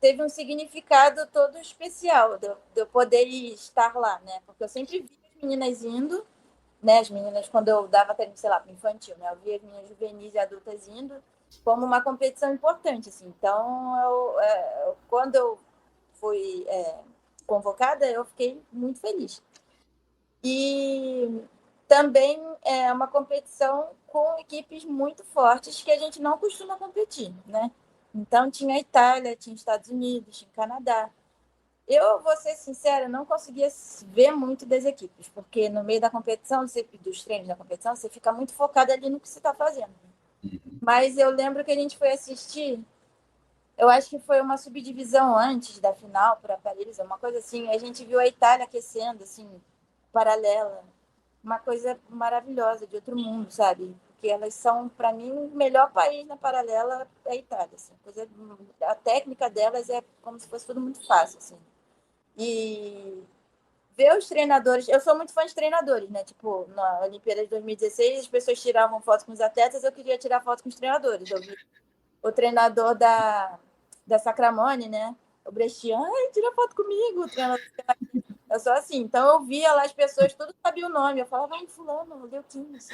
teve um significado todo especial de eu poder estar lá, né? Porque eu sempre vi as meninas indo, né? As meninas, quando eu dava treino, sei lá, para infantil, né? Eu via as meninas juvenis e adultas indo como uma competição importante, assim. Então, quando eu fui convocada, eu fiquei muito feliz. E também é uma competição com equipes muito fortes que a gente não costuma competir, né? Então, tinha a Itália, tinha Estados Unidos, tinha Canadá. Eu, vou ser sincera, não conseguia ver muito das equipes, porque no meio da competição, dos treinos da competição, você fica muito focado ali no que você está fazendo. Mas eu lembro que a gente foi assistir, eu acho que foi uma subdivisão antes da final para Paris, uma coisa assim, a gente viu a Itália aquecendo, assim, paralela, uma coisa maravilhosa, de outro mundo, sabe? Porque elas são, para mim, o melhor país na paralela é a Itália. Assim. A técnica delas é como se fosse tudo muito fácil. Assim. E ver os treinadores. Eu sou muito fã de treinadores, né? Tipo, na Olimpíada de 2016, as pessoas tiravam fotos com os atletas, eu queria tirar foto com os treinadores. Eu vi o treinador da Sacramone, né? O Brechtian, ai, tira foto comigo, o treinador. Eu sou assim. Então eu via lá as pessoas, tudo sabia o nome. Eu falava, ai, fulano, deu 15.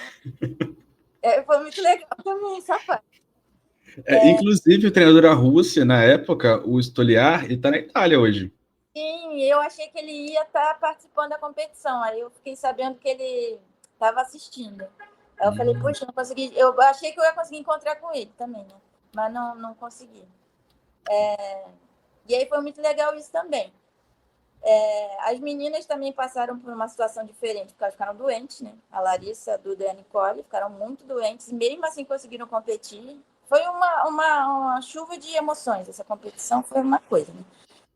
Foi muito legal também, essa parte. Inclusive, o treinador da Rússia, na época, o Stoliar, ele está na Itália hoje. Sim, eu achei que ele ia estar participando da competição. Aí eu fiquei sabendo que ele estava assistindo. Aí eu falei, poxa, não consegui. Eu achei que eu ia conseguir encontrar com ele também, né? Mas não consegui. E aí foi muito legal isso também. As meninas também passaram por uma situação diferente, porque elas ficaram doentes, né? A Larissa, a Duda e a Nicole ficaram muito doentes, e mesmo assim conseguiram competir. Foi uma chuva de emoções, essa competição foi uma coisa, né?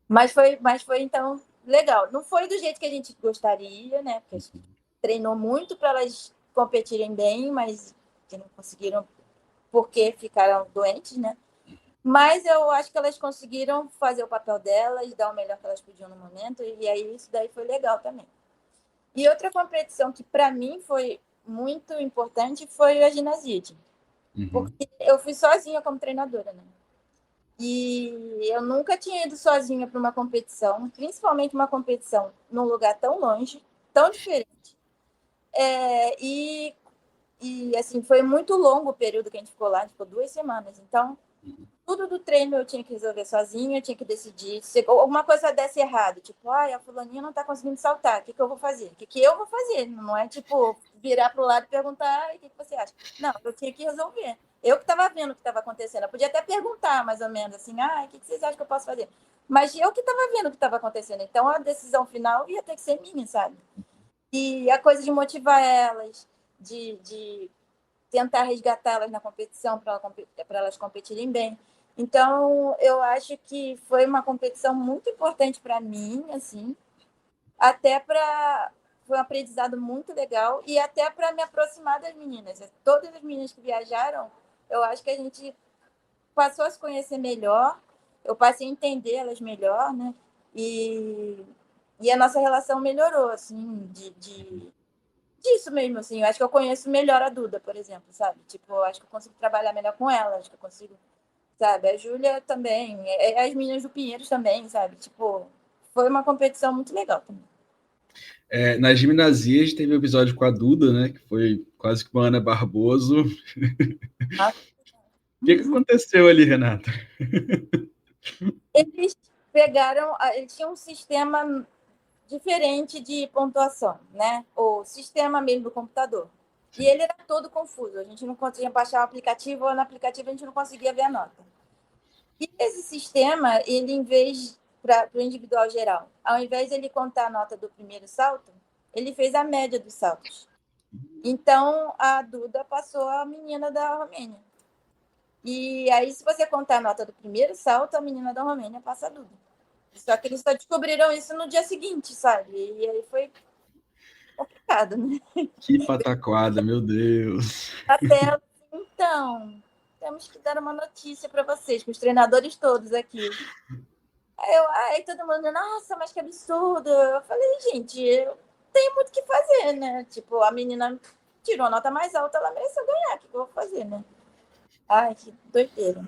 Mas foi, então, legal. Não foi do jeito que a gente gostaria, né? Porque a gente treinou muito para elas competirem bem, mas que não conseguiram porque ficaram doentes, né? Mas eu acho que elas conseguiram fazer o papel delas, dar o melhor que elas podiam no momento, e aí isso daí foi legal também. E outra competição que para mim foi muito importante foi a ginástica, porque eu fui sozinha como treinadora, né? E eu nunca tinha ido sozinha para uma competição, principalmente uma competição num lugar tão longe, tão diferente. E assim, foi muito longo o período que a gente ficou lá, a gente ficou 2 semanas. Então, tudo do treino eu tinha que resolver sozinha, eu tinha que decidir. Se alguma coisa desse errado, tipo, a fulaninha não está conseguindo saltar, o que eu vou fazer? O que eu vou fazer? Não é tipo virar para o lado e perguntar, o que você acha? Não, eu tinha que resolver. Eu que estava vendo o que estava acontecendo. Eu podia até perguntar, mais ou menos, assim, o que vocês acham que eu posso fazer? Mas eu que estava vendo o que estava acontecendo. Então, a decisão final ia ter que ser minha, sabe? E a coisa de motivar elas, de tentar resgatá-las na competição para elas competirem bem. Então, eu acho que foi uma competição muito importante para mim, assim, até para foi um aprendizado muito legal e até para me aproximar das meninas. Todas as meninas que viajaram, eu acho que a gente passou a se conhecer melhor, eu passei a entender elas melhor, né? E a nossa relação melhorou, assim, disso mesmo, assim. Eu acho que eu conheço melhor a Duda, por exemplo, sabe? Tipo, eu acho que eu consigo trabalhar melhor com ela, acho que eu consigo, sabe? A Júlia também, as meninas do Pinheiros também, sabe? Tipo, foi uma competição muito legal também. Nas gimnasias teve um episódio com a Duda, né? Que foi quase que uma Ana Barboso. O que aconteceu ali, Renata? Eles eles tinham um sistema diferente de pontuação, né? O sistema mesmo do computador. E ele era todo confuso. A gente não conseguia baixar o aplicativo, ou no aplicativo a gente não conseguia ver a nota. E esse sistema, ele, em vez, para o individual geral, ao invés de ele contar a nota do primeiro salto, ele fez a média dos saltos. Então, a Duda passou a menina da Romênia. E aí, se você contar a nota do primeiro salto, a menina da Romênia passa a Duda. Só que eles só descobriram isso no dia seguinte, sabe? E aí foi complicado, né? Que pataquada, meu Deus. Até então, temos que dar uma notícia para vocês, com os treinadores todos aqui. Aí todo mundo, nossa, mas que absurdo. Eu falei, gente, eu tenho muito o que fazer, né? Tipo, a menina tirou a nota mais alta, ela mereceu ganhar, o que eu vou fazer, né? Ai, que doideira.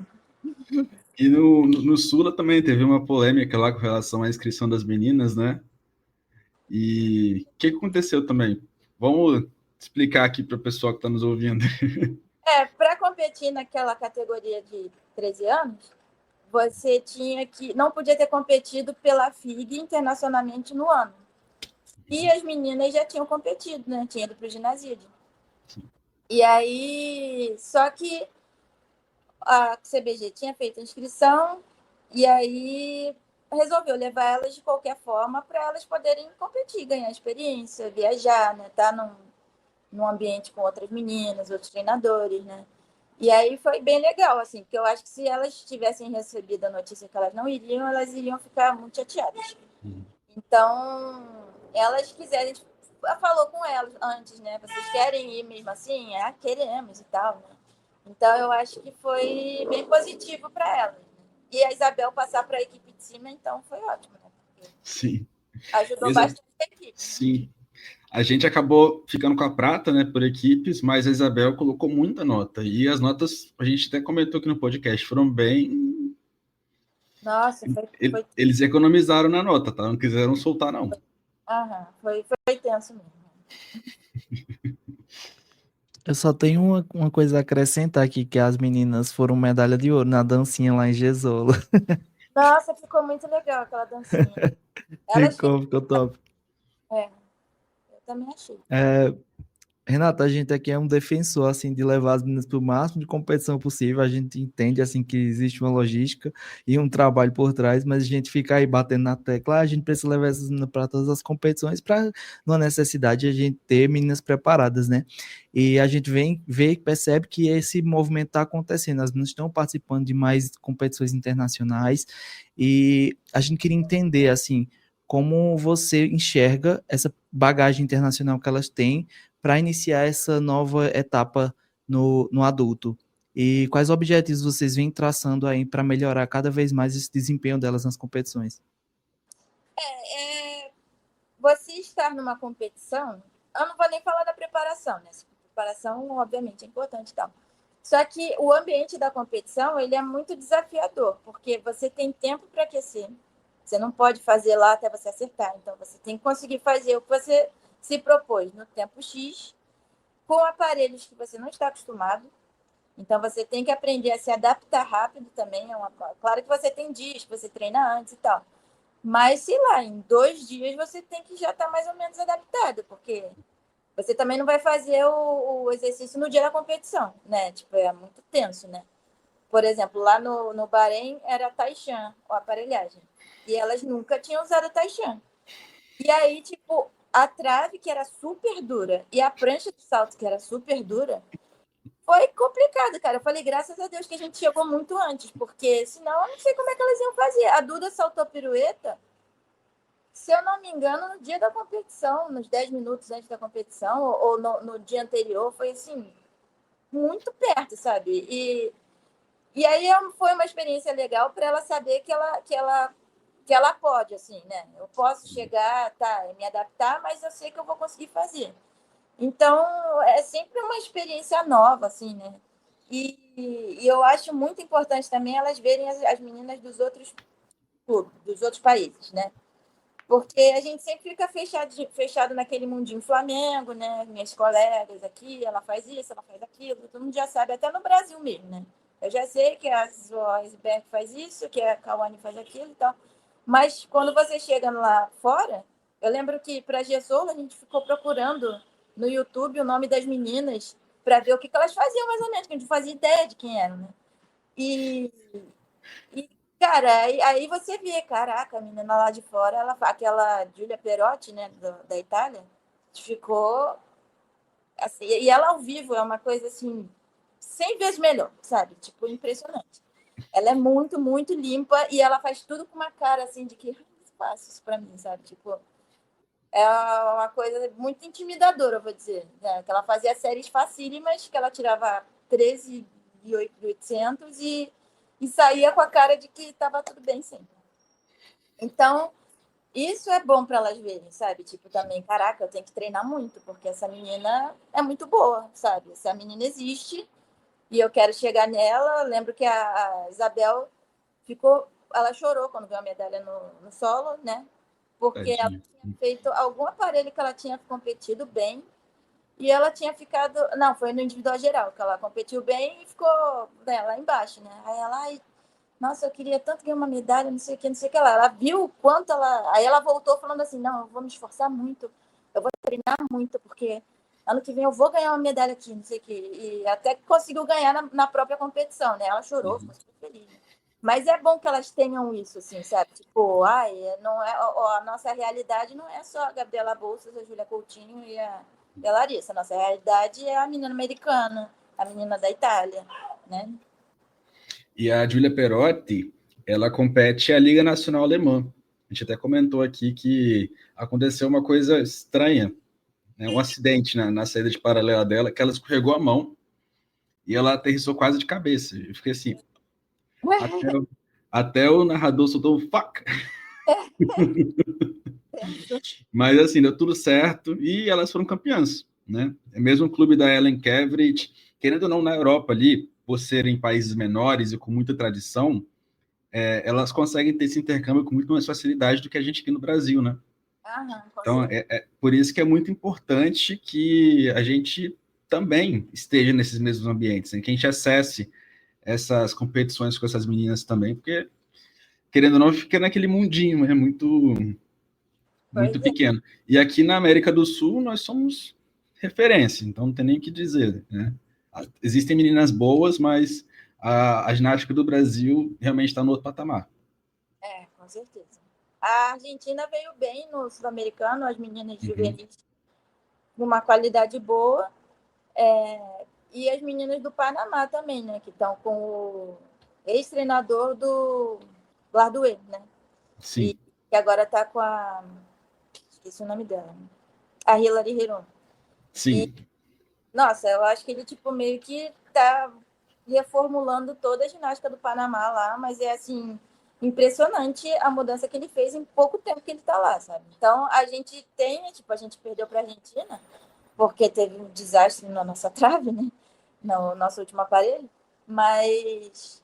E no Sula também teve uma polêmica lá com relação à inscrição das meninas, né? E o que aconteceu também? Vamos explicar aqui para o pessoal que está nos ouvindo. Para competir naquela categoria de 13 anos, você tinha que. Não podia ter competido pela FIG internacionalmente no ano. E as meninas já tinham competido, né? Tinha ido para o ginásio. E aí. Só que a CBG tinha feito a inscrição e aí resolveu levar elas de qualquer forma para elas poderem competir, ganhar experiência, viajar, né? Tá num ambiente com outras meninas, outros treinadores, né? E aí foi bem legal, assim, porque eu acho que se elas tivessem recebido a notícia que elas não iriam, elas iriam ficar muito chateadas. Então, elas quiserem, a gente falou com elas antes, né? Vocês querem ir mesmo assim? Queremos e tal, né? Então, eu acho que foi bem positivo para elas. E a Isabel passar para a equipe de cima, então foi ótimo, né? Sim. Ajudou Exa- bastante a equipe. Sim. A gente acabou ficando com a prata, né, por equipes, mas a Isabel colocou muita nota. E as notas, a gente até comentou aqui no podcast, foram bem. Nossa, foi, Eles economizaram na nota, tá? Não quiseram soltar, não. foi tenso mesmo. Eu só tenho uma coisa a acrescentar aqui, que as meninas foram medalha de ouro na dancinha lá em Gesolo. Nossa, ficou muito legal aquela dancinha. Elas Ficou top. eu também achei. Renata, a gente aqui é um defensor, assim, de levar as meninas para o máximo de competição possível. A gente entende, assim, que existe uma logística e um trabalho por trás, mas a gente fica aí batendo na tecla. A gente precisa levar essas meninas para todas as competições, para, numa necessidade, a gente ter meninas preparadas, né? E a gente vê e percebe que esse movimento está acontecendo. As meninas estão participando de mais competições internacionais e a gente queria entender, assim, como você enxerga essa bagagem internacional que elas têm para iniciar essa nova etapa no adulto? E quais objetivos vocês vêm traçando aí para melhorar cada vez mais esse desempenho delas nas competições? Você estar numa competição, eu não vou nem falar da preparação, né? A preparação, obviamente, é importante e tal. Só que o ambiente da competição, ele é muito desafiador, porque você tem tempo para aquecer, você não pode fazer lá até você acertar, então você tem que conseguir fazer o que você se propôs no tempo X, com aparelhos que você não está acostumado. Então você tem que aprender a se adaptar rápido também. Claro que você tem dias que você treina antes e tal. Mas, sei lá, em 2 dias você tem que já estar mais ou menos adaptado, porque você também não vai fazer o exercício no dia da competição, né? Tipo, é muito tenso, né? Por exemplo, lá no Bahrein era Taishan, a aparelhagem. E elas nunca tinham usado Taishan. E aí, tipo, a trave, que era super dura, e a prancha de salto, que era super dura, foi complicado, cara. Eu falei, graças a Deus que a gente chegou muito antes, porque senão eu não sei como é que elas iam fazer. A Duda saltou pirueta, se eu não me engano, no dia da competição, nos 10 minutos antes da competição, ou no dia anterior, foi assim, muito perto, sabe? E aí foi uma experiência legal para ela saber que ela pode, assim, né? Eu posso chegar, tá, me adaptar, mas eu sei que eu vou conseguir fazer. Então, é sempre uma experiência nova, assim, né? E eu acho muito importante também elas verem as meninas dos outros clubes, dos outros países, né? Porque a gente sempre fica fechado naquele mundinho Flamengo, né? Minhas colegas aqui, ela faz isso, ela faz aquilo, todo mundo já sabe, até no Brasil mesmo, né? Eu já sei que a Zoisberg faz isso, que a Cauane faz aquilo e tal. Mas quando você chega lá fora, eu lembro que para Gessoula a gente ficou procurando no YouTube o nome das meninas para ver o que elas faziam mais ou menos, que a gente não fazia ideia de quem eram, né? E, cara, aí você vê, caraca, a menina lá de fora, aquela Giulia Perotti, né, da Itália, ficou assim, e ela ao vivo é uma coisa assim, 100 vezes melhor, sabe? Tipo, impressionante. Ela é muito, muito limpa e ela faz tudo com uma cara assim de que faço isso pra mim, sabe? Tipo, é uma coisa muito intimidadora, eu vou dizer. Né? Que ela fazia séries facílimas, que ela tirava 13.800 e saía com a cara de que estava tudo bem sempre. Então, isso é bom para elas verem, sabe? Tipo, também, caraca, eu tenho que treinar muito, porque essa menina é muito boa, sabe? Essa menina existe e eu quero chegar nela. Eu lembro que a Isabel ela chorou quando viu a medalha no solo, né? Porque ela tinha feito algum aparelho que ela tinha competido bem e ela tinha ficado. Não, foi no individual geral, que ela competiu bem e ficou, né, lá embaixo, né? Aí ela, ai, nossa, eu queria tanto ganhar uma medalha, não sei o que, não sei o que lá. Ela viu o quanto ela. Aí ela voltou falando assim: não, eu vou me esforçar muito, eu vou treinar muito, porque ano que vem eu vou ganhar uma medalha aqui, não sei o que. E até que conseguiu ganhar na própria competição, né? Ela chorou, ficou super feliz. Né? Mas é bom que elas tenham isso, assim, sabe? Tipo, ai, não é, a nossa realidade não é só a Gabriela Bolsas, a Júlia Coutinho e a Larissa. A nossa realidade é a menina americana, a menina da Itália, né? E a Giulia Perotti, ela compete a Liga Nacional Alemã. A gente até comentou aqui que aconteceu uma coisa estranha, né? Um acidente na saída de paralela dela, que ela escorregou a mão e ela aterrissou quase de cabeça. Eu fiquei assim, até o narrador soltou um fuck. Mas assim, deu tudo certo e elas foram campeãs, né? É mesmo o clube da Ellen Kevrit, querendo ou não, na Europa ali, por serem países menores e com muita tradição, elas conseguem ter esse intercâmbio com muito mais facilidade do que a gente aqui no Brasil, né? Aham, com Então, certeza. é por isso que é muito importante que a gente também esteja nesses mesmos ambientes, né? Que a gente acesse essas competições com essas meninas também, porque, querendo ou não, fica naquele mundinho, é muito Pois é. pequeno. E aqui na América do Sul, nós somos referência, então não tem nem o que dizer, né? Existem meninas boas, mas a ginástica do Brasil realmente está no outro patamar. Com certeza. A Argentina veio bem no Sul-Americano, as meninas Uhum. juvenis com uma qualidade boa, e as meninas do Panamá também, né? Que estão com o ex-treinador do Larduê, né? E Sim, que agora está com a... Esqueci o nome dela. A Hilary Heron. E, sim. nossa, eu acho que ele, tipo, meio que tá reformulando toda a ginástica do Panamá lá, mas é, assim, impressionante a mudança que ele fez em pouco tempo que ele tá lá, sabe? Então, a gente tem, tipo, a gente perdeu pra Argentina, porque teve um desastre na nossa trave, né? No nosso último aparelho, mas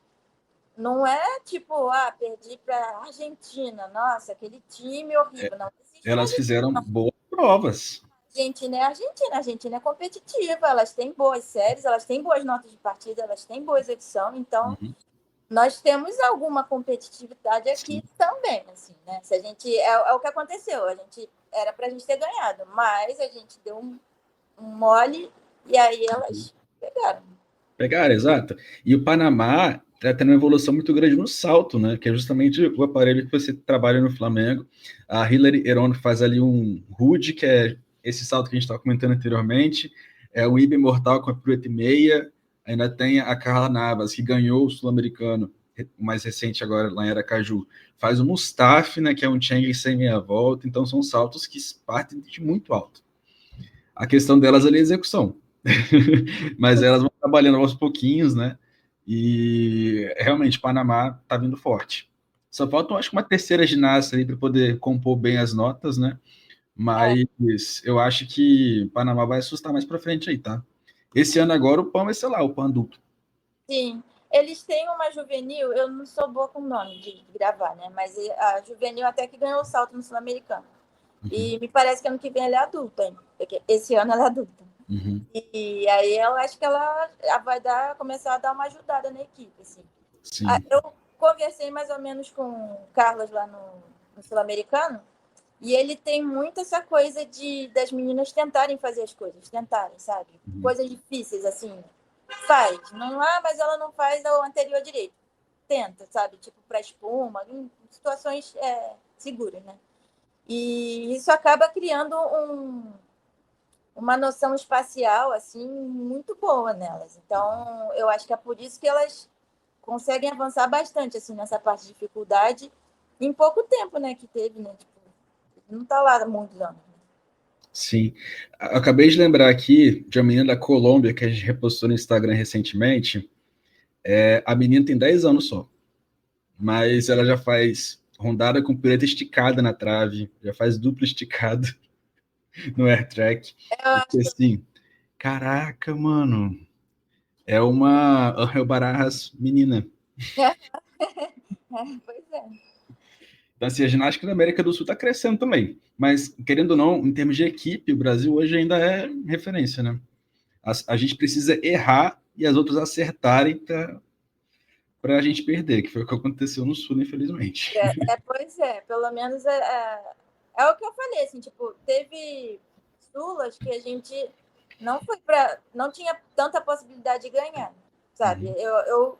não é tipo, perdi pra Argentina, nossa, aquele time horrível, não existe Elas mais. fizeram boas provas. Argentina é Argentina, a Argentina é competitiva, elas têm boas séries, elas têm boas notas de partida, elas têm boa execução, então Uhum. nós temos alguma competitividade Sim, aqui também, assim, né? Se a gente é o que aconteceu, a gente era para a gente ter ganhado, mas a gente deu um mole e aí elas pegaram. pegaram, exato. E o Panamá está tendo uma evolução muito grande no salto, né? Que é justamente o aparelho que você trabalha no Flamengo. A Hilary Heron faz ali um HUD, que é esse salto que a gente estava comentando anteriormente, é o Ibe Mortal com a pirueta e meia, ainda tem a Carla Navas, que ganhou o Sul-Americano, o mais recente agora lá em Aracaju, faz o Mustafa, né, que é um Chang sem meia volta, então são saltos que partem de muito alto. A questão delas ali é a execução. Mas elas vão trabalhando aos pouquinhos, né? E realmente, Panamá tá vindo forte. Só falta, acho que uma terceira ginasta ali para poder compor bem as notas, né? É, Mas eu acho que Panamá vai assustar mais para frente aí, tá? Esse ano agora o PAN vai ser lá, o PAN adulto. sim. Eles têm uma juvenil, eu não sou boa com o nome de gravar, né? Mas a juvenil até que ganhou o salto no Sul-Americano. Uhum, E me parece que ano que vem ela é adulta, hein? Porque esse ano ela é adulta. uhum, E aí eu acho que ela vai começar a dar uma ajudada na equipe, assim. sim. Eu conversei mais ou menos com o Carlos lá no Sul-Americano, e ele tem muito essa coisa das meninas tentarem fazer as coisas, tentarem, sabe? Uhum, Coisas difíceis, assim. Faz. Não, mas ela não faz o anterior direito. Tenta, sabe? Tipo, para espuma, em situações seguras, né? E isso acaba criando uma noção espacial, assim, muito boa nelas. Então, eu acho que é por isso que elas conseguem avançar bastante, assim, nessa parte de dificuldade em pouco tempo, né, que teve, né? Tipo, não está lá há muitos anos. sim. Eu acabei de lembrar aqui de uma menina da Colômbia que a gente repostou no Instagram recentemente. A menina tem 10 anos só, mas ela já faz rondada com pirueta esticada na trave, já faz duplo esticado no air track. Eu E acho que assim, caraca, mano, é uma Angel Barajas menina. pois é. Então, assim, a ginástica da América do Sul está crescendo também. Mas, querendo ou não, em termos de equipe, o Brasil hoje ainda é referência, né? A gente precisa errar e as outras acertarem para a gente perder, que foi o que aconteceu no Sul, infelizmente. Pois é, pelo menos é o que eu falei, assim, tipo, teve sulas que a gente não tinha tanta possibilidade de ganhar, sabe? Uhum.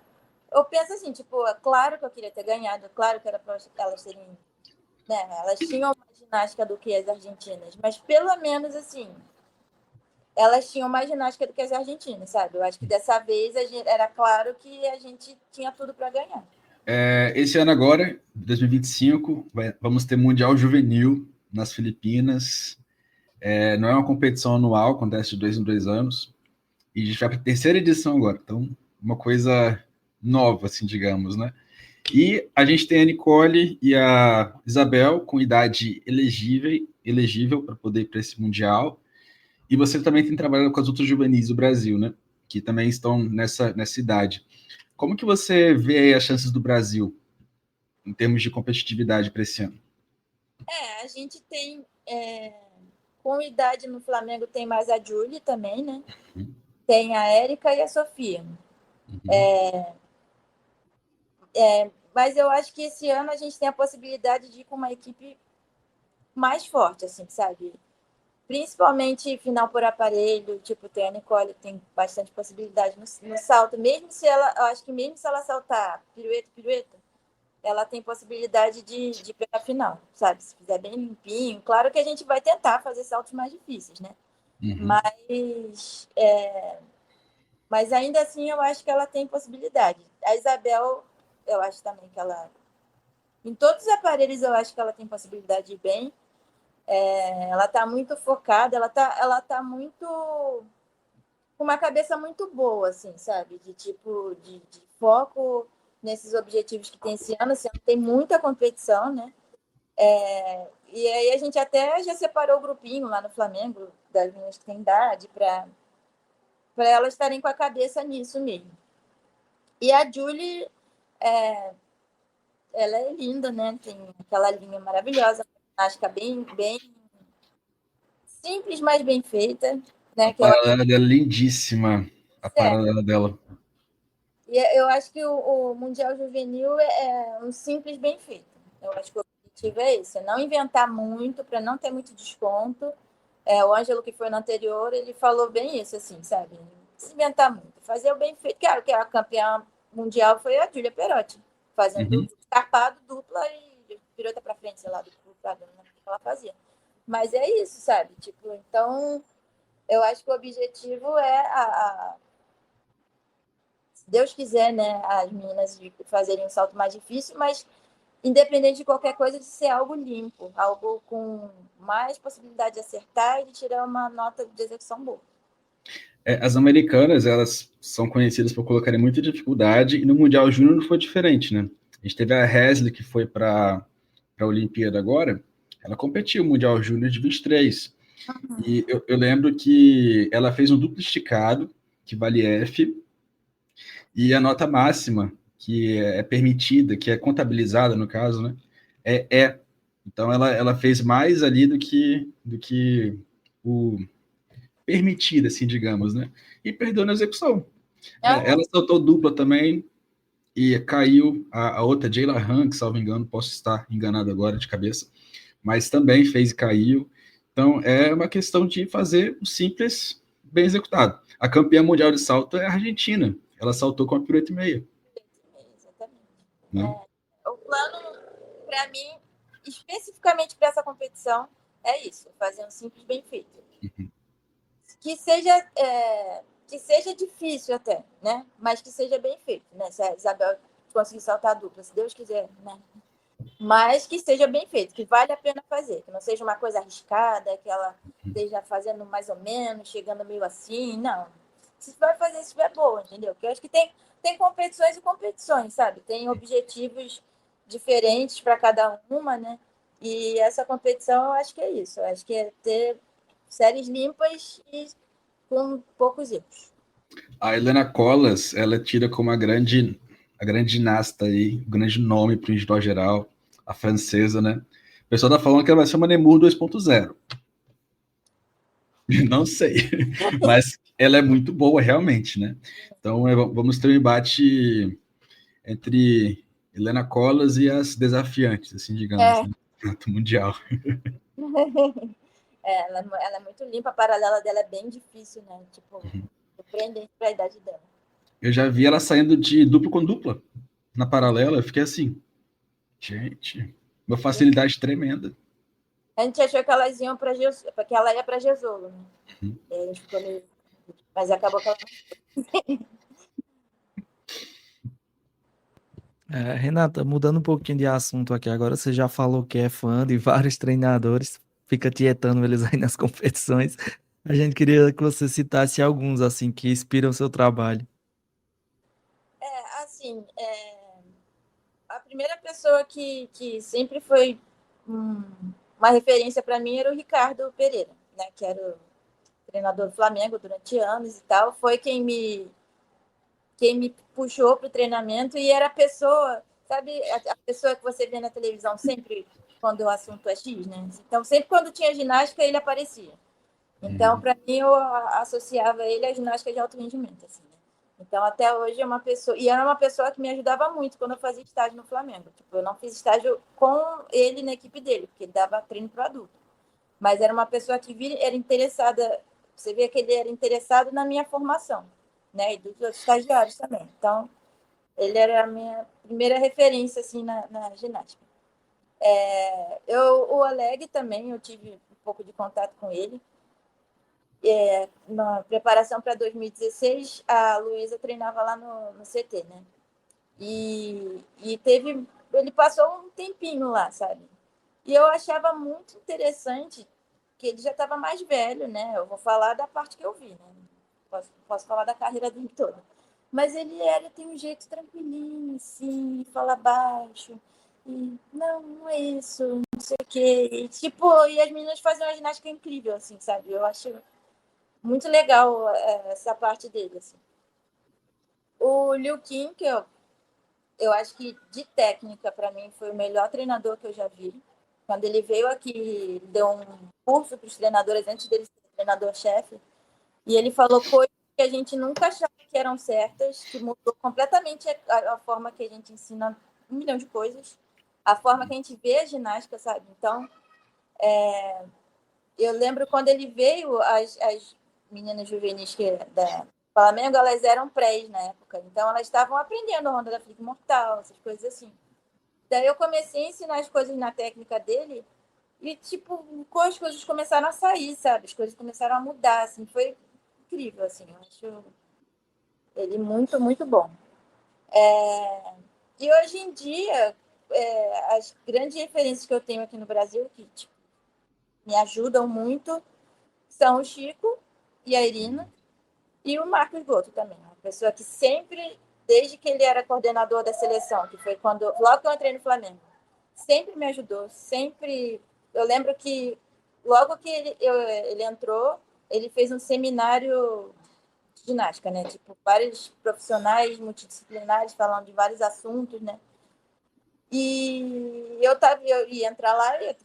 Eu penso assim, tipo, é claro que eu queria ter ganhado, é claro que era para elas terem, né? Elas tinham mais ginástica do que as argentinas, mas pelo menos assim, elas tinham mais ginástica do que as argentinas, sabe? Eu acho que dessa vez era claro que a gente tinha tudo para ganhar. Esse ano agora, 2025, vamos ter Mundial Juvenil nas Filipinas. Não é uma competição anual, acontece de 2 em 2 anos. E a gente vai para a terceira edição agora. Então, uma coisa nova, assim, digamos, né? E a gente tem a Nicole e a Isabel com idade elegível para poder ir para esse Mundial. E você também tem trabalhado com as outras juvenis do Brasil, né? Que também estão nessa idade. Como que você vê aí as chances do Brasil em termos de competitividade para esse ano? A gente tem, com idade no Flamengo, tem mais a Julie também, né? Tem a Érica e a Sofia. Mas eu acho que esse ano a gente tem a possibilidade de ir com uma equipe mais forte, assim, sabe? Principalmente final por aparelho, tipo, tem a Nicole, tem bastante possibilidade no salto. Mesmo se ela, eu acho que mesmo se ela saltar pirueta, ela tem possibilidade de pegar a final, sabe? Se fizer bem limpinho. Claro que a gente vai tentar fazer saltos mais difíceis, né? Mas ainda assim eu acho que ela tem possibilidade. A Isabel, eu acho também que ela... Em todos os aparelhos eu acho que ela tem possibilidade de ir bem. Ela está muito focada, ela tá muito... com uma cabeça muito boa, assim, sabe? De foco nesses objetivos que tem esse ano. Esse ano tem muita competição, né? E aí a gente até já separou o grupinho lá no Flamengo, das meninas que têm idade, para elas estarem com a cabeça nisso mesmo. E a Julie, ela é linda, né? Tem aquela linha maravilhosa, ginástica bem simples, mas bem feita. Né? A paralela dela é lindíssima, a paralela dela. E eu acho que o Mundial Juvenil é um simples bem feito. Eu acho que o objetivo é esse, é não inventar muito, para não ter muito desconto. O Ângelo, que foi no anterior, ele falou bem isso, assim, sabe? Não precisa inventar muito, fazer o bem feito. Claro que a campeã mundial foi a Júlia Perotti, fazendo escarpado, dupla e pirueta para frente, sei lá, do que ela fazia. Mas é isso, sabe? Tipo, então, eu acho que o objetivo é se Deus quiser, né, as meninas fazerem um salto mais difícil, mas independente de qualquer coisa, de ser algo limpo, algo com mais possibilidade de acertar e de tirar uma nota de execução boa. As americanas, elas são conhecidas por colocarem muita dificuldade, e no Mundial Júnior não foi diferente, né? A gente teve a Hesley, que foi para a Olimpíada agora, ela competiu no Mundial Júnior de 23. E eu lembro que ela fez um duplo esticado, que vale F, e a nota máxima, que é permitida, que é contabilizada, no caso, né? É. Então, ela fez mais ali do que o permitido, assim, digamos, né? E perdeu na execução. Ela saltou dupla também e caiu a outra, Jayla Han, que, salvo engano, posso estar enganado agora de cabeça, mas também fez e caiu. Então, é uma questão de fazer o simples bem executado. A campeã mundial de salto é a Argentina. Ela saltou com a pirueta e meia. Exatamente. Né? O plano, para mim, especificamente para essa competição, é isso, fazer um simples bem feito. Que seja difícil até, né? Mas que seja bem feito, né? Se a Isabel conseguir saltar a dupla, se Deus quiser, né? Mas que seja bem feito, que vale a pena fazer, que não seja uma coisa arriscada, que ela esteja fazendo mais ou menos, chegando meio assim, não. Se vai fazer, se estiver boa, entendeu? Porque eu acho que tem competições e competições, sabe? Tem objetivos diferentes para cada uma, né? E essa competição, eu acho que é isso. Eu acho que é ter séries limpas e com poucos erros. A Helena Colas, ela tira como a grande ginasta aí, o grande nome para o individual geral, a francesa, né? O pessoal tá falando que ela vai ser uma Nemur 2.0. Não sei, mas ela é muito boa realmente, né? Então vamos ter um embate entre Helena Colas e as desafiantes, assim, digamos, né? No mundial. Ela é muito limpa, a paralela dela é bem difícil, né? Tipo, surpreendente para a idade dela. Eu já vi ela saindo de dupla com dupla na paralela, eu fiquei assim, gente, uma facilidade tremenda. A gente achou que elas iam para que ela ia para Jesolo, né? E a gente ficou meio... Mas acabou que ela Renata, mudando um pouquinho de assunto aqui agora, você já falou que é fã de vários treinadores, fica tietando eles aí nas competições. A gente queria que você citasse alguns, assim, que inspiram o seu trabalho. assim, a primeira pessoa que sempre foi uma referência para mim era o Ricardo Pereira, né? Que era o treinador do Flamengo durante anos e tal. Foi quem me puxou para o treinamento e era a pessoa, sabe, a pessoa que você vê na televisão sempre quando o assunto é X, né? Então, sempre quando tinha ginástica, ele aparecia. Então, para mim, eu associava ele à ginástica de alto rendimento, assim, né? Então, até hoje é uma pessoa... E era uma pessoa que me ajudava muito quando eu fazia estágio no Flamengo. Tipo, eu não fiz estágio com ele na equipe dele, porque ele dava treino para adulto. Mas era uma pessoa que era interessada... Você vê que ele era interessado na minha formação, né? E dos outros estagiários também. Então, ele era a minha primeira referência, assim, na ginástica. O Oleg também, eu tive um pouco de contato com ele. Na preparação para 2016, a Luísa treinava lá no CT, né? E ele passou um tempinho lá, sabe? E eu achava muito interessante que ele já estava mais velho, né? Eu vou falar da parte que eu vi, né? Posso falar da carreira dele toda. Mas ele tem um jeito tranquilinho, assim, fala baixo. E, não é isso, não sei o quê. E, tipo, e as meninas fazem uma ginástica incrível, assim, sabe? Eu acho muito legal essa parte dele, assim. O Liu Qin, que eu acho que de técnica, para mim, foi o melhor treinador que eu já vi. Quando ele veio aqui, deu um curso para os treinadores antes dele ser treinador-chefe, e ele falou coisas que a gente nunca achava que eram certas, que mudou completamente a forma que a gente ensina um milhão de coisas, a forma que a gente vê a ginástica, sabe? Então, eu lembro quando ele veio, as meninas juvenis da Flamengo, elas eram prés na época, então elas estavam aprendendo a Ronda da Flick Mortal, essas coisas assim. Daí eu comecei a ensinar as coisas na técnica dele e, tipo, as coisas começaram a sair, sabe? As coisas começaram a mudar, assim, foi incrível, assim, eu acho ele muito, muito bom. E hoje em dia, as grandes referências que eu tenho aqui no Brasil, que tipo, me ajudam muito, são o Chico e a Irina e o Marcos Goto também. Uma pessoa que sempre, desde que ele era coordenador da seleção, que foi logo que eu entrei no Flamengo, sempre me ajudou, sempre... Eu lembro que logo que ele entrou, ele fez um seminário de ginástica, né? Tipo, vários profissionais multidisciplinares falando de vários assuntos, né? E eu ia entrar lá, ia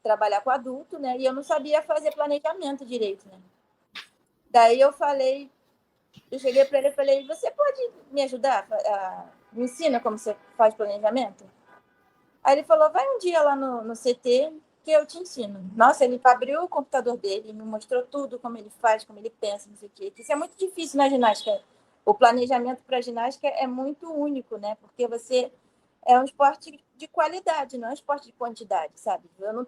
trabalhar com adulto, né? E eu não sabia fazer planejamento direito, né? Daí eu cheguei para ele e falei, você pode me ajudar? Me ensina como você faz planejamento? Aí ele falou, vai um dia lá no CT que eu te ensino. Nossa, ele abriu o computador dele, me mostrou tudo, como ele faz, como ele pensa, não sei o quê. Isso é muito difícil na ginástica. O planejamento para a ginástica é muito único, né? Porque você é um esporte de qualidade, não é um esporte de quantidade, sabe? Eu não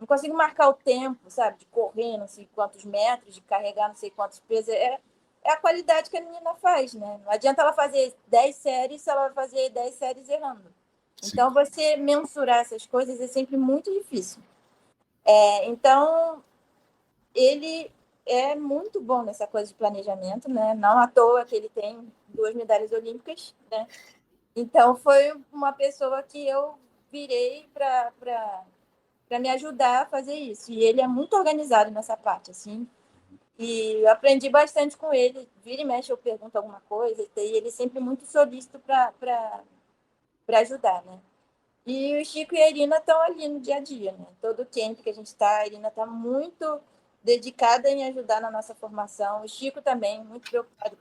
consigo marcar o tempo, sabe? De correr não sei quantos metros, de carregar não sei quantos pesos. É a qualidade que a menina faz, né? Não adianta ela fazer 10 séries se ela vai fazer 10 séries errando. Sim. Então, você mensurar essas coisas é sempre muito difícil. Então, ele é muito bom nessa coisa de planejamento, né? Não à toa que ele tem 2 medalhas olímpicas, né? Então, foi uma pessoa que eu virei para me ajudar a fazer isso. E ele é muito organizado nessa parte, assim. E eu aprendi bastante com ele. Vira e mexe, eu pergunto alguma coisa, e ele é sempre muito solícito para ajudar, né? E o Chico e a Irina estão ali no dia a dia, né? Todo o camp que a gente está, a Irina está muito dedicada em ajudar na nossa formação. O Chico também, muito preocupado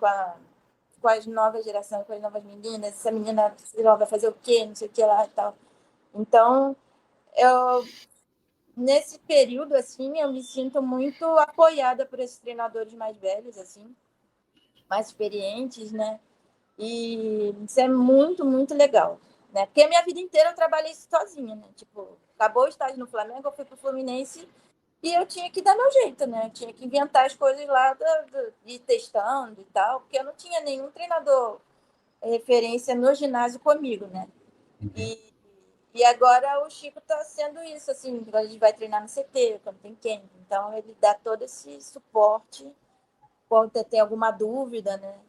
com as novas gerações, com as novas meninas. Essa menina vai fazer o quê? Não sei o que lá e tal. Então, nesse período, assim, eu me sinto muito apoiada por esses treinadores mais velhos, assim, mais experientes, né? E isso é muito, muito legal, né? Porque a minha vida inteira eu trabalhei sozinha, né? Tipo, acabou o estágio no Flamengo, eu fui pro Fluminense e eu tinha que dar meu jeito, né? Eu tinha que inventar as coisas lá, ir testando e tal, porque eu não tinha nenhum treinador referência no ginásio comigo, né? E agora o Chico está sendo isso, assim, a gente vai treinar no CT, quando tem camp. Então, ele dá todo esse suporte quando tem alguma dúvida, né?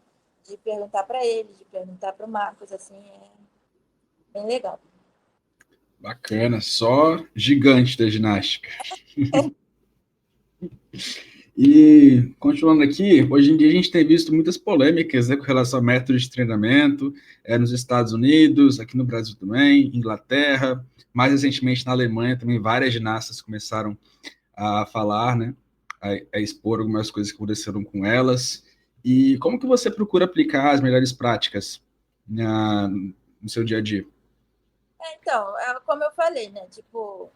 De perguntar para ele, de perguntar para o Marcos, assim, bem legal. Bacana, só gigante da ginástica. E, continuando aqui, hoje em dia a gente tem visto muitas polêmicas, né, com relação a métodos de treinamento, nos Estados Unidos, aqui no Brasil também, Inglaterra, mais recentemente na Alemanha também várias ginastas começaram a falar, né, a expor algumas coisas que aconteceram com elas. E como que você procura aplicar as melhores práticas no seu dia a dia? Então, como eu falei, né? Tipo,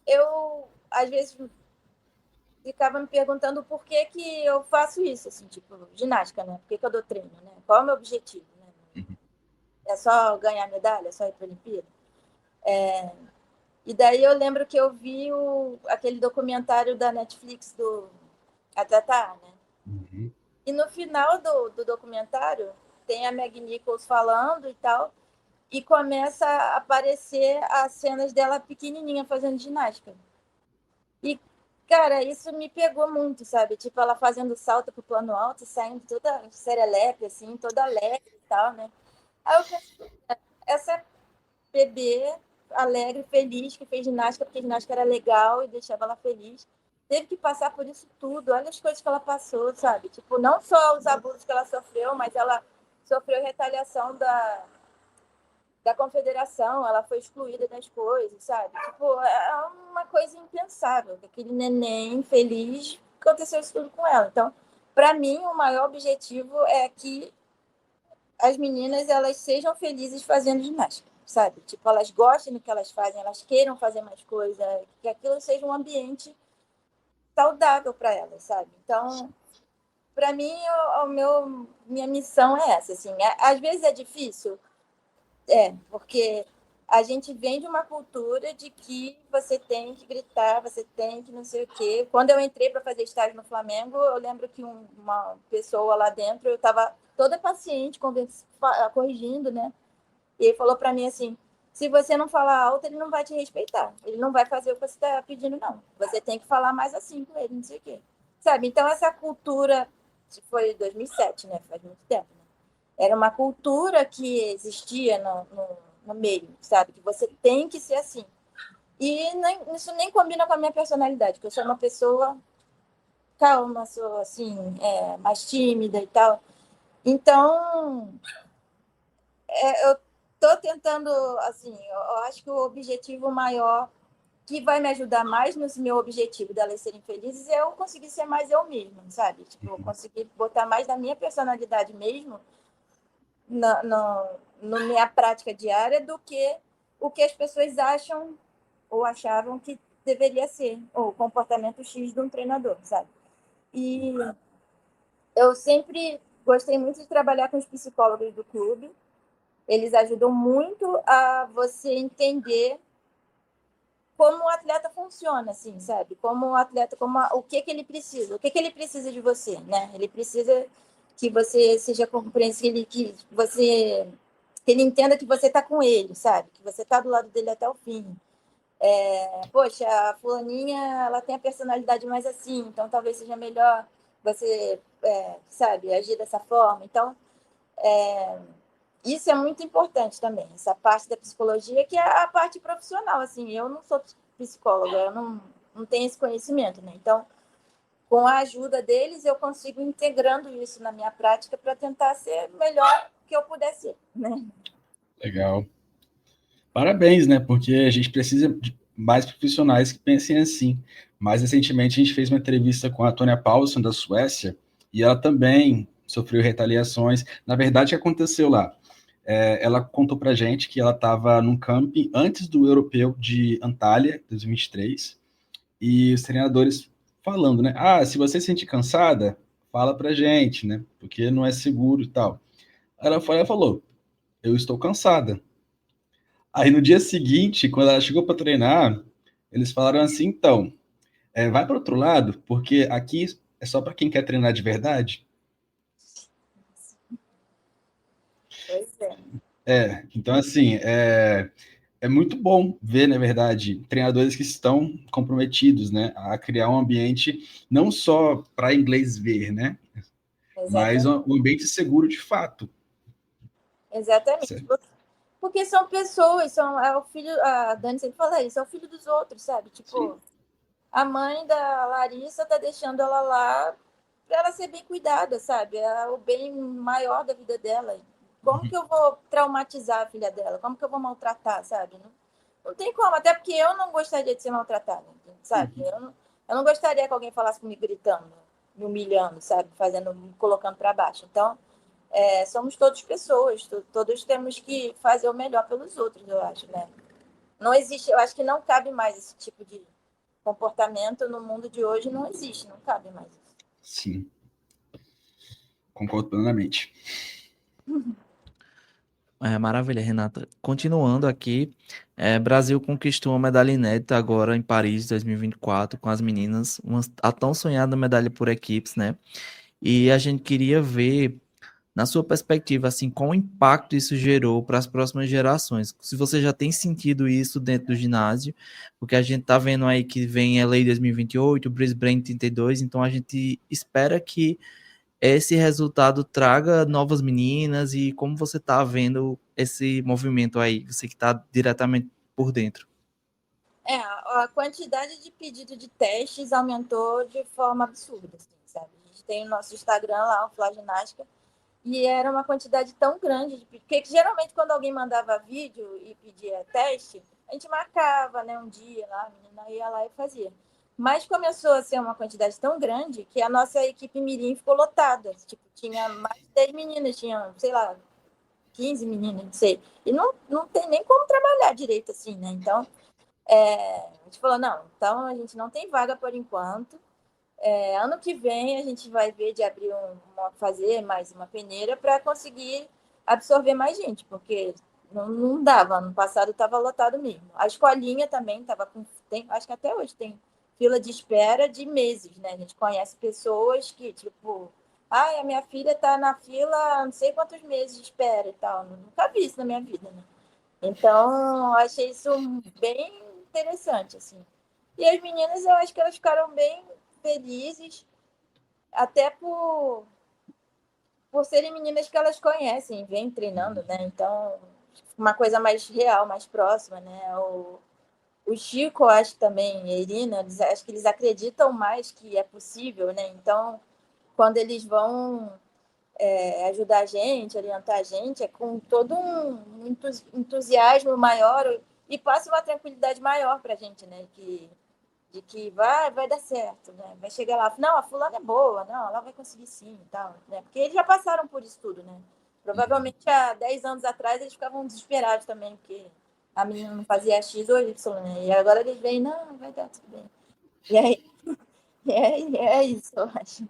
eu às vezes ficava me perguntando por que que eu faço isso, assim, tipo, ginástica, né? Por que que eu dou treino, né? Qual é o meu objetivo, né? É só ganhar medalha? É só ir para a Olimpíada? E daí eu lembro que eu vi aquele documentário da Netflix do Atleta, né? E no final do documentário tem a Meg Nichols falando e tal, e começa a aparecer as cenas dela pequenininha fazendo ginástica. E, cara, isso me pegou muito, sabe? Tipo, ela fazendo salto pro plano alto e saindo toda serelepe, assim, toda leve e tal, né? Aí eu pensei, essa bebê alegre, feliz, que fez ginástica porque ginástica era legal e deixava ela feliz, teve que passar por isso tudo. Olha as coisas que ela passou, sabe? Tipo, não só os abusos que ela sofreu, mas ela sofreu retaliação da confederação, ela foi excluída das coisas, sabe? Tipo, é uma coisa impensável, que aquele neném feliz, aconteceu isso tudo com ela. Então, para mim, o maior objetivo é que as meninas elas sejam felizes fazendo ginástica, sabe? Tipo, elas gostem do que elas fazem, elas queiram fazer mais coisa, que aquilo seja um ambiente saudável para elas, sabe? Então, para mim, minha missão é essa, assim. Às vezes é difícil, porque a gente vem de uma cultura de que você tem que gritar, você tem que não sei o quê. Quando eu entrei para fazer estágio no Flamengo, eu lembro que uma pessoa lá dentro, eu estava toda paciente, corrigindo, né? E ele falou para mim assim, se você não falar alto, ele não vai te respeitar. Ele não vai fazer o que você está pedindo, não. Você tem que falar mais assim com ele, não sei o quê. Sabe? Então, essa cultura, foi 2007, né? Faz muito tempo, né? Era uma cultura que existia no meio, sabe? Que você tem que ser assim. E isso nem combina com a minha personalidade, porque eu sou uma pessoa calma, sou assim, mais tímida e tal. Então, eu estou tentando, assim, eu acho que o objetivo maior que vai me ajudar mais no meu objetivo delas serem felizes é eu conseguir ser mais eu mesma, sabe? Tipo, eu conseguir botar mais da minha personalidade mesmo na minha prática diária do que o que as pessoas acham ou achavam que deveria ser o comportamento X de um treinador, sabe? E eu sempre gostei muito de trabalhar com os psicólogos do clube. Eles ajudam muito a você entender como o atleta funciona, assim, sabe? Como o atleta, o que ele precisa, o que ele precisa de você, né? Ele precisa que você seja compreensível, que ele entenda que você está com ele, sabe? Que você está do lado dele até o fim. Poxa, a fulaninha, ela tem a personalidade mais assim, então talvez seja melhor você, sabe, agir dessa forma. Então, isso é muito importante também, essa parte da psicologia, que é a parte profissional, assim, eu não sou psicóloga, eu não tenho esse conhecimento, né? Então, com a ajuda deles, eu consigo integrando isso na minha prática para tentar ser melhor que eu puder ser, né? Legal. Parabéns, né? Porque a gente precisa de mais profissionais que pensem assim. Mais recentemente, a gente fez uma entrevista com a Tônia Paulson, da Suécia, e ela também sofreu retaliações. Na verdade, o que aconteceu lá? Ela contou pra gente que ela estava num camping antes do Europeu de Antalya, 2023, e os treinadores falando, né? Ah, se você se sentir cansada, fala pra gente, né? Porque não é seguro e tal. Ela falou, eu estou cansada. Aí no dia seguinte, quando ela chegou para treinar, eles falaram assim, então, vai para outro lado, porque aqui é só para quem quer treinar de verdade. Pois é. Então assim, é muito bom ver, na verdade, treinadores que estão comprometidos, né, a criar um ambiente não só para inglês ver, né, mas Exatamente. um ambiente seguro de fato. Exatamente. Certo? Porque são pessoas, é o filho, a Dani sempre fala isso, é o filho dos outros, sabe? Tipo, Sim. a mãe da Larissa tá deixando ela lá para ela ser bem cuidada, sabe? É o bem maior da vida dela. Como que eu vou traumatizar a filha dela? Como que eu vou maltratar, sabe? Não tem como, até porque eu não gostaria de ser maltratada, sabe? Uhum. Eu não gostaria que alguém falasse comigo gritando, me humilhando, sabe? Me colocando para baixo. Então, somos todos pessoas, todos temos que fazer o melhor pelos outros, eu acho, né? Não existe, eu acho que não cabe mais esse tipo de comportamento no mundo de hoje, não existe, não cabe mais isso. Sim, concordo plenamente. Maravilha, Renata. Continuando aqui, Brasil conquistou uma medalha inédita agora em Paris 2024 com as meninas, a tão sonhada medalha por equipes, né? E a gente queria ver, na sua perspectiva, assim, qual o impacto isso gerou para as próximas gerações. Se você já tem sentido isso dentro do ginásio, porque a gente está vendo aí que vem a Lei 2028, o Brisbane 32, então a gente espera que esse resultado traga novas meninas e como você está vendo esse movimento aí, você que está diretamente por dentro. A quantidade de pedido de testes aumentou de forma absurda, assim, sabe? A gente tem o nosso Instagram lá, o Flá Ginástica, e era uma quantidade tão grande, porque geralmente quando alguém mandava vídeo e pedia teste, a gente marcava, né, um dia lá, a menina ia lá e fazia. Mas começou a ser uma quantidade tão grande que a nossa equipe mirim ficou lotada. Tipo, tinha mais de 10 meninas, tinha, sei lá, 15 meninas, não sei. E não tem nem como trabalhar direito assim, né? Então, a gente falou, não, então a gente não tem vaga por enquanto. Ano que vem a gente vai ver de abrir fazer mais uma peneira para conseguir absorver mais gente, porque não dava. Ano passado estava lotado mesmo. A escolinha também estava acho que até hoje tem fila de espera de meses, né? A gente conhece pessoas que, tipo, a minha filha está na fila não sei quantos meses de espera e tal. Nunca vi isso na minha vida, né? Então, achei isso bem interessante, assim. E as meninas, eu acho que elas ficaram bem felizes, até por serem meninas que elas conhecem, vêm treinando, né? Então, uma coisa mais real, mais próxima, né? O Chico, acho também, e a Irina, acho que eles acreditam mais que é possível, né? Então, quando eles vão ajudar a gente, orientar a gente, é com todo um entusiasmo maior e passa uma tranquilidade maior para a gente, né? De que vai dar certo, né? Vai chegar lá, não, a fulana é boa, não, ela vai conseguir sim e tal, né? Porque eles já passaram por isso tudo, né? Provavelmente há 10 anos atrás eles ficavam desesperados também, porque a menina não fazia X ou Y, né? E agora eles veem, não, vai dar tudo bem. E aí, é isso, eu acho.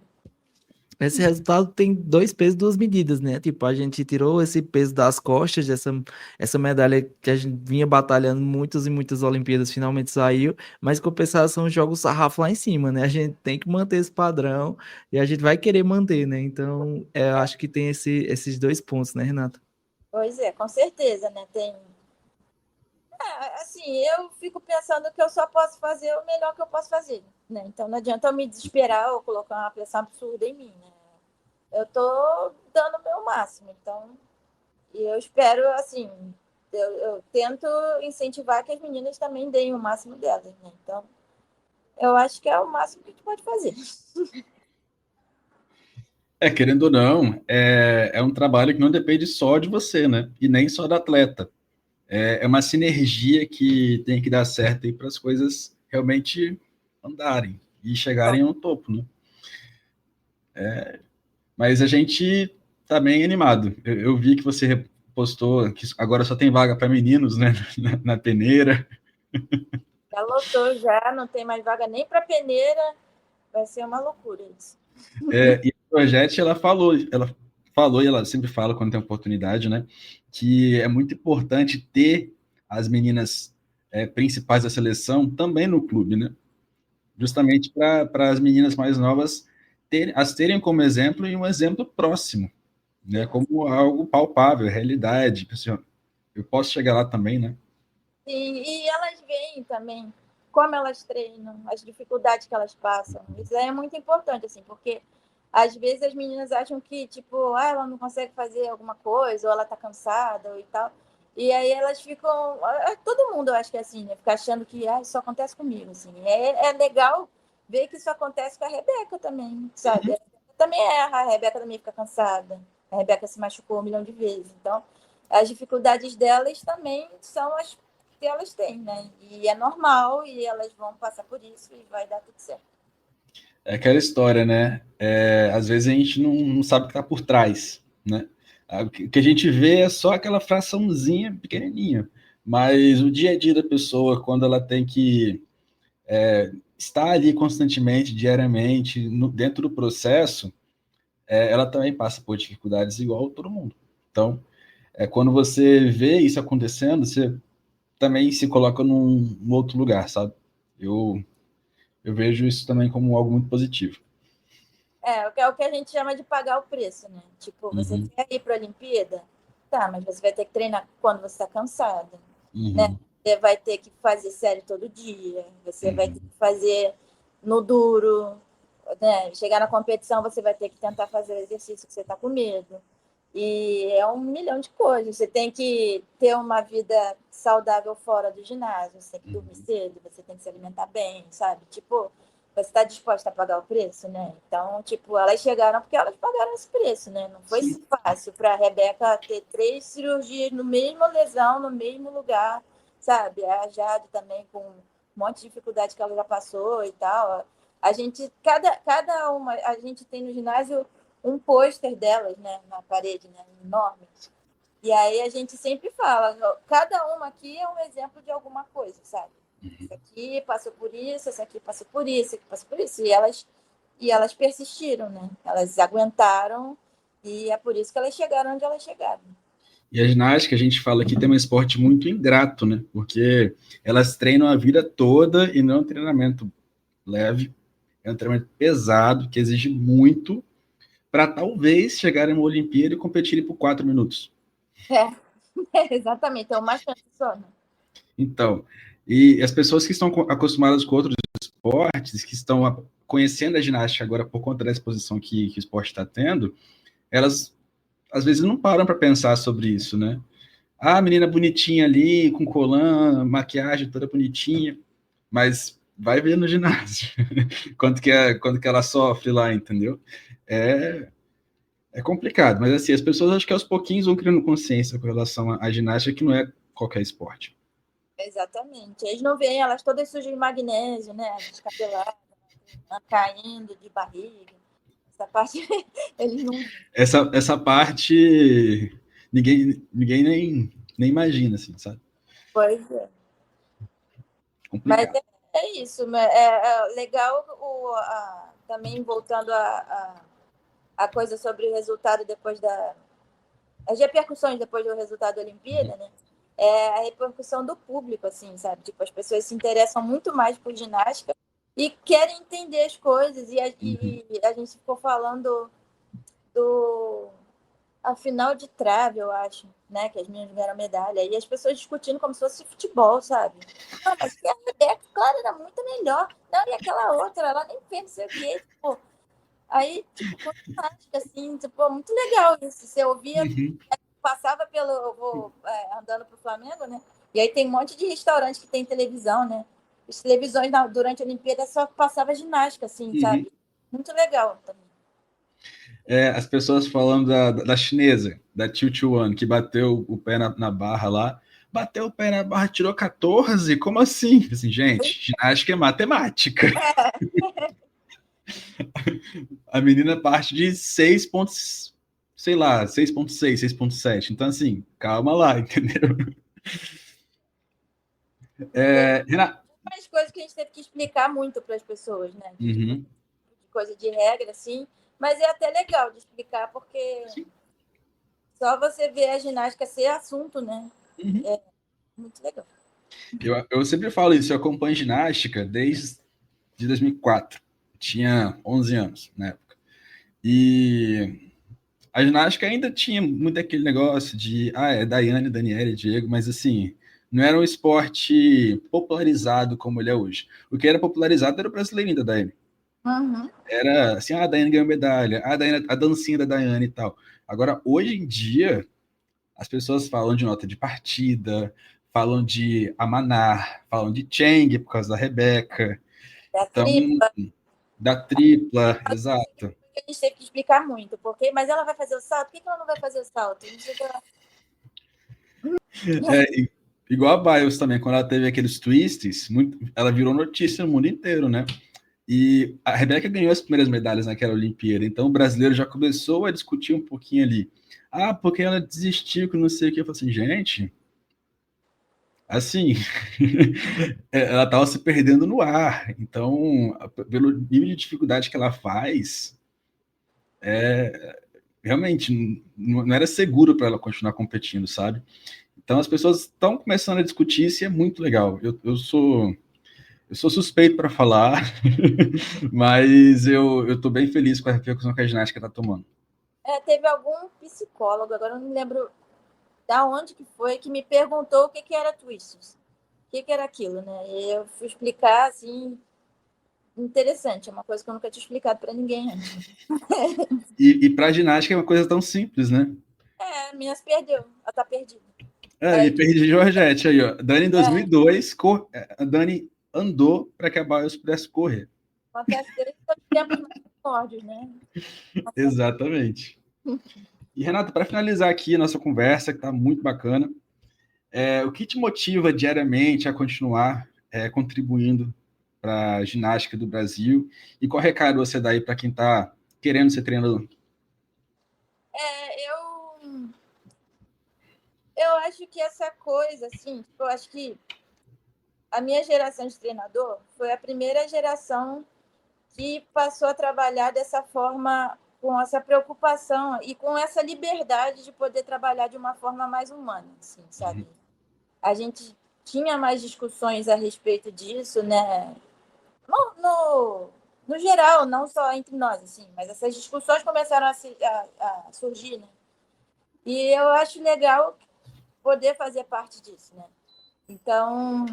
Esse resultado tem dois pesos, duas medidas, né? Tipo, a gente tirou esse peso das costas, essa medalha que a gente vinha batalhando muitas e muitas Olimpíadas, finalmente saiu, mas em compensação joga o sarrafo lá em cima, né? A gente tem que manter esse padrão e a gente vai querer manter, né? Então, eu acho que tem esses dois pontos, né, Renata? Pois é, com certeza, né? Assim, eu fico pensando que eu só posso fazer o melhor que eu posso fazer, né? Então não adianta eu me desesperar ou colocar uma pressão absurda em mim, né? Eu tô dando o meu máximo, então, e eu espero, assim, eu tento incentivar que as meninas também deem o máximo delas, né? Então, eu acho que é o máximo que a gente pode fazer. Querendo ou não, é um trabalho que não depende só de você, né? E nem só do atleta. É uma sinergia que tem que dar certo aí para as coisas realmente andarem e chegarem ao topo, né? Mas a gente tá bem animado. Eu vi que você postou que agora só tem vaga para meninos, né? Na peneira. Já lotou já, não tem mais vaga nem para peneira, vai ser uma loucura isso. E a Projete, ela falou e ela sempre fala quando tem oportunidade, né? Que é muito importante ter as meninas principais da seleção também no clube, né? Justamente para as meninas mais novas as terem como exemplo e um exemplo próximo, né? Sim. Como algo palpável, realidade. Assim, eu posso chegar lá também, né? E elas veem também como elas treinam, as dificuldades que elas passam. Isso é muito importante, assim, porque às vezes as meninas acham que, tipo, ela não consegue fazer alguma coisa, ou ela tá cansada, ou e tal. E aí elas ficam. Todo mundo, eu acho que é assim, né? Fica achando que isso acontece comigo. Assim. É legal ver que isso acontece com a Rebeca também, sabe? A Rebeca também erra, a Rebeca também fica cansada. A Rebeca se machucou 1 milhão de vezes. Então, as dificuldades delas também são as que elas têm, né? E é normal, e elas vão passar por isso e vai dar tudo certo. É aquela história, né? Às vezes a gente não sabe o que está por trás, né? O que a gente vê é só aquela fraçãozinha pequenininha, mas o dia a dia da pessoa, quando ela tem que estar ali constantemente, diariamente, dentro do processo, ela também passa por dificuldades igual todo mundo. Então, quando você vê isso acontecendo, você também se coloca num outro lugar, sabe? Eu vejo isso também como algo muito positivo. É o que a gente chama de pagar o preço, né? Tipo, você quer ir para a Olimpíada? Tá, mas você vai ter que treinar quando você está cansada, né? Você vai ter que fazer série todo dia, você vai ter que fazer no duro, né? Chegar na competição, você vai ter que tentar fazer o exercício que você está com medo. E é 1 milhão de coisas. Você tem que ter uma vida saudável fora do ginásio, você tem que dormir cedo, você tem que se alimentar bem, sabe? Tipo, você está disposta a pagar o preço, né? Então, tipo, elas chegaram porque elas pagaram esse preço, né? Não foi fácil para a Rebeca ter 3 cirurgias no mesmo lesão, no mesmo lugar, sabe? A Jade também com um monte de dificuldade que ela já passou e tal. A gente, cada uma, a gente tem no ginásio um pôster delas, né, na parede, né, enorme. E aí a gente sempre fala, cada uma aqui é um exemplo de alguma coisa, sabe? Essa aqui passou por isso, essa aqui passou por isso, essa aqui passou por isso. E elas persistiram, né? Elas aguentaram e é por isso que elas chegaram onde elas chegaram. E a ginástica, a gente fala que tem um esporte muito ingrato, né? Porque elas treinam a vida toda e não é um treinamento leve, é um treinamento pesado, que exige muito para talvez chegarem uma Olimpíada e competirem por 4 minutos. Exatamente, é uma chance só, né? Então, e as pessoas que estão acostumadas com outros esportes, que estão conhecendo a ginástica agora por conta da exposição que o esporte está tendo, elas às vezes não param para pensar sobre isso, né? Ah, a menina bonitinha ali, com colã, maquiagem toda bonitinha, mas vai ver no ginásio quanto que ela sofre lá, entendeu? É complicado, mas assim, as pessoas acho que aos pouquinhos vão criando consciência com relação à ginástica, que não é qualquer esporte. Exatamente. Eles não veem elas todas sujas de magnésio, né? Descabeladas, caindo de barriga. Essa parte eles não. Essa parte ninguém nem imagina, assim, sabe? Pois é. Complicado. Mas é isso. É legal também voltando a coisa sobre o resultado depois as repercussões depois do resultado da Olimpíada, né? É a repercussão do público, assim, sabe? Tipo, as pessoas se interessam muito mais por ginástica e querem entender as coisas. E a gente ficou falando a final de trave, eu acho, né? Que as meninas ganharam medalha. E as pessoas discutindo como se fosse futebol, sabe? Não, mas a Rebeca, claro, era muito melhor. Não, e aquela outra, ela nem fez, não sei o quê. Tipo, aí, tipo, fantástica, assim, tipo, muito legal isso. Você ouvia, passava andando pro Flamengo, né? E aí tem um monte de restaurante que tem televisão, né? As televisões durante a Olimpíada só passava ginástica, assim, sabe? Muito legal também. As pessoas falando da chinesa, da Qiu Chuan, que bateu o pé na barra lá, bateu o pé na barra, tirou 14, como assim? Assim, gente, ginástica é matemática. A menina parte de 6 pontos, sei lá, 6,6, 6,7. Então, assim, calma lá, entendeu? Renato. Várias coisas que a gente teve que explicar muito para as pessoas, né? Uhum. Coisa de regra, assim. Mas é até legal de explicar, porque só você ver a ginástica ser assunto, né? É muito legal. Eu sempre falo isso, eu acompanho ginástica desde 2004. Tinha 11 anos na época. E a ginástica ainda tinha muito aquele negócio de, é Daiane, Daniele, Diego, mas assim, não era um esporte popularizado como ele é hoje. O que era popularizado era o brasileirinho da Daiane. Era assim, a Daiane ganhou medalha, a dancinha da Daiane e tal. Agora, hoje em dia, as pessoas falam de nota de partida, falam de Amanar, falam de Cheng por causa da Rebeca, Da então, tripla, da tripla, exato. a gente teve que explicar muito, porque, mas ela vai fazer o salto? Por que ela não vai fazer o salto? Não sei o que ela... Igual a Biles também, quando ela teve aqueles twists, ela virou notícia no mundo inteiro, né? E a Rebeca ganhou as primeiras medalhas naquela Olimpíada, então o brasileiro já começou a discutir um pouquinho ali. Ah, porque ela desistiu, que não sei o que. Eu falei assim, gente, assim, ela estava se perdendo no ar. Então, pelo nível de dificuldade que ela faz, realmente não era seguro para ela continuar competindo, sabe? Então as pessoas estão começando a discutir isso e é muito legal. Eu sou suspeito para falar, mas eu estou bem feliz com a repercussão que a ginástica está tomando. Teve algum psicólogo, agora eu não me lembro da onde que foi, que me perguntou o que era twists, o que era aquilo, né? E eu fui explicar, assim, interessante, é uma coisa que eu nunca tinha explicado para ninguém antes. E para a ginástica é uma coisa tão simples, né? A minha se perdeu, ela tá perdida. E perdi Georgette aí, ó. Dani em 2002, a Dani andou para que a Biles pudesse correr. Acontece desde os tempos mais primórdios, né? Exatamente. E, Renata, para finalizar aqui a nossa conversa, que está muito bacana, o que te motiva diariamente a continuar contribuindo para a ginástica do Brasil? E qual recado você dá aí para quem está querendo ser treinador? Eu acho que essa coisa, assim, eu acho que a minha geração de treinador foi a primeira geração que passou a trabalhar dessa forma, com essa preocupação e com essa liberdade de poder trabalhar de uma forma mais humana, assim, sabe? A gente tinha mais discussões a respeito disso, né? No geral, não só entre nós, assim, mas essas discussões começaram a surgir, né? E eu acho legal poder fazer parte disso, né? Então,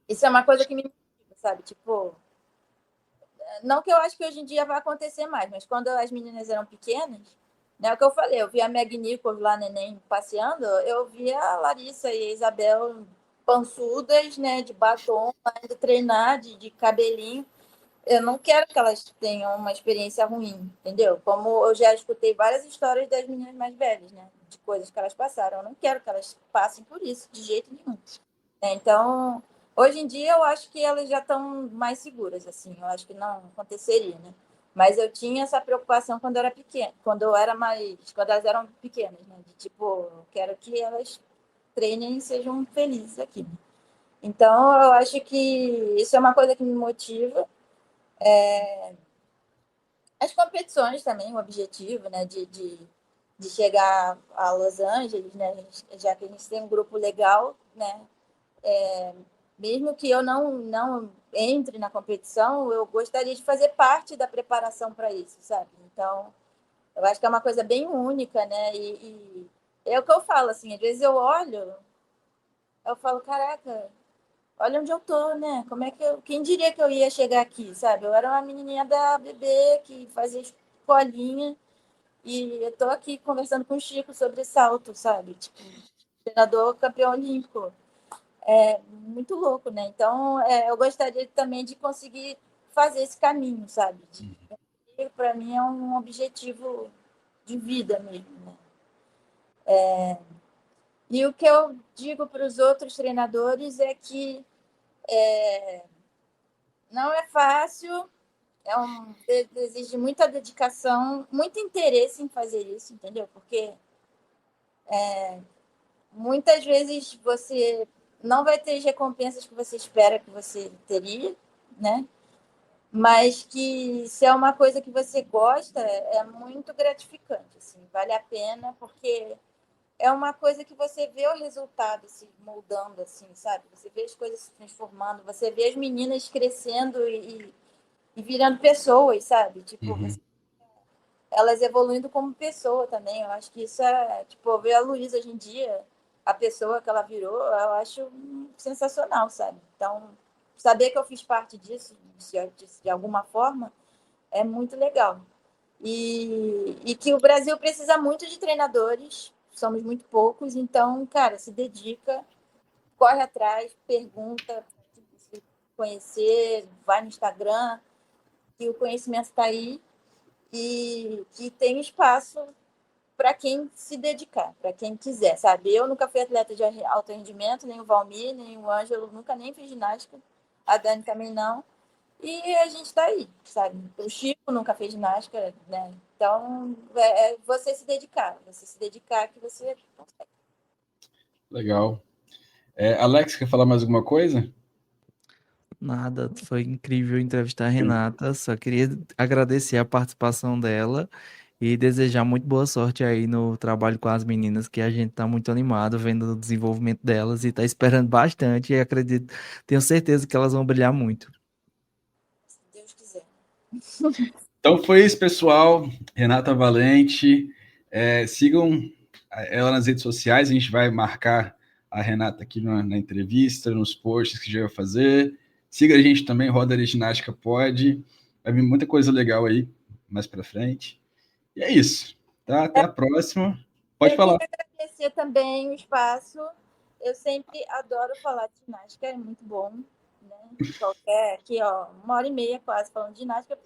isso é uma coisa que me motiva, sabe? Tipo, não que eu acho que hoje em dia vai acontecer mais, mas quando as meninas eram pequenas, né, o que eu falei, eu via a Meg Nichols lá, neném, passeando, eu via a Larissa e a Isabel pançudas, né, de batom, indo treinar, de cabelinho. Eu não quero que elas tenham uma experiência ruim, entendeu? Como eu já escutei várias histórias das meninas mais velhas, né, de coisas que elas passaram. Eu não quero que elas passem por isso, de jeito nenhum. Então, hoje em dia, eu acho que elas já estão mais seguras, assim. Eu acho que não aconteceria, né? Mas eu tinha essa preocupação quando eu era pequena, quando elas eram pequenas, né? De tipo, quero que elas treinem e sejam felizes aqui, né? Então, eu acho que isso é uma coisa que me motiva. As competições também, o objetivo, né? De chegar a Los Angeles, né? Já que a gente tem um grupo legal, né? Mesmo que eu não entre na competição, eu gostaria de fazer parte da preparação para isso, sabe? Então, eu acho que é uma coisa bem única, né? E é o que eu falo, assim, às vezes eu falo, caraca, olha onde eu tô, né? Como é que quem diria que eu ia chegar aqui, sabe? Eu era uma menininha da bebê que fazia escolinha e eu tô aqui conversando com o Chico sobre salto, sabe? Tipo, treinador campeão olímpico. É muito louco, né? Então, eu gostaria também de conseguir fazer esse caminho, sabe? Para mim é um objetivo de vida mesmo, né? E o que eu digo para os outros treinadores é que não é fácil, exige muita dedicação, muito interesse em fazer isso, entendeu? Porque muitas vezes você não vai ter as recompensas que você espera que você teria, né? Mas que se é uma coisa que você gosta, é muito gratificante, assim, vale a pena, porque é uma coisa que você vê o resultado se moldando, assim, sabe? Você vê as coisas se transformando, você vê as meninas crescendo e virando pessoas, sabe? Tipo, elas evoluindo como pessoa também. Eu acho que isso tipo, ver a Luísa hoje em dia, a pessoa que ela virou, eu acho sensacional, sabe? Então, saber que eu fiz parte disso, de alguma forma, é muito legal. E que o Brasil precisa muito de treinadores somos muito poucos, então, cara, se dedica, corre atrás, pergunta, se conhecer, vai no Instagram, que o conhecimento está aí e que tem espaço para quem se dedicar, para quem quiser, sabe? Eu nunca fui atleta de alto rendimento, nem o Valmir, nem o Ângelo, nunca nem fiz ginástica, a Dani também não, e a gente está aí, sabe? O Chico nunca fez ginástica, né? Então, é você se dedicar que você consegue. Legal. Alex, quer falar mais alguma coisa? Nada, foi incrível entrevistar a Renata. Só queria agradecer a participação dela e desejar muito boa sorte aí no trabalho com as meninas, que a gente tá muito animado vendo o desenvolvimento delas e tá esperando bastante e acredito, tenho certeza que elas vão brilhar muito. Se Deus quiser. Então foi isso, pessoal. Renata Valente. Sigam ela nas redes sociais. A gente vai marcar a Renata aqui na entrevista, nos posts que a gente vai fazer. Siga a gente também, Roda de Ginástica Pod. Vai vir muita coisa legal aí mais para frente. E é isso. Tá? Até a próxima. Pode falar. Eu queria agradecer também o espaço. Eu sempre adoro falar de ginástica, é muito bom. Né? Qualquer aqui, ó, 1h30 quase falando de ginástica.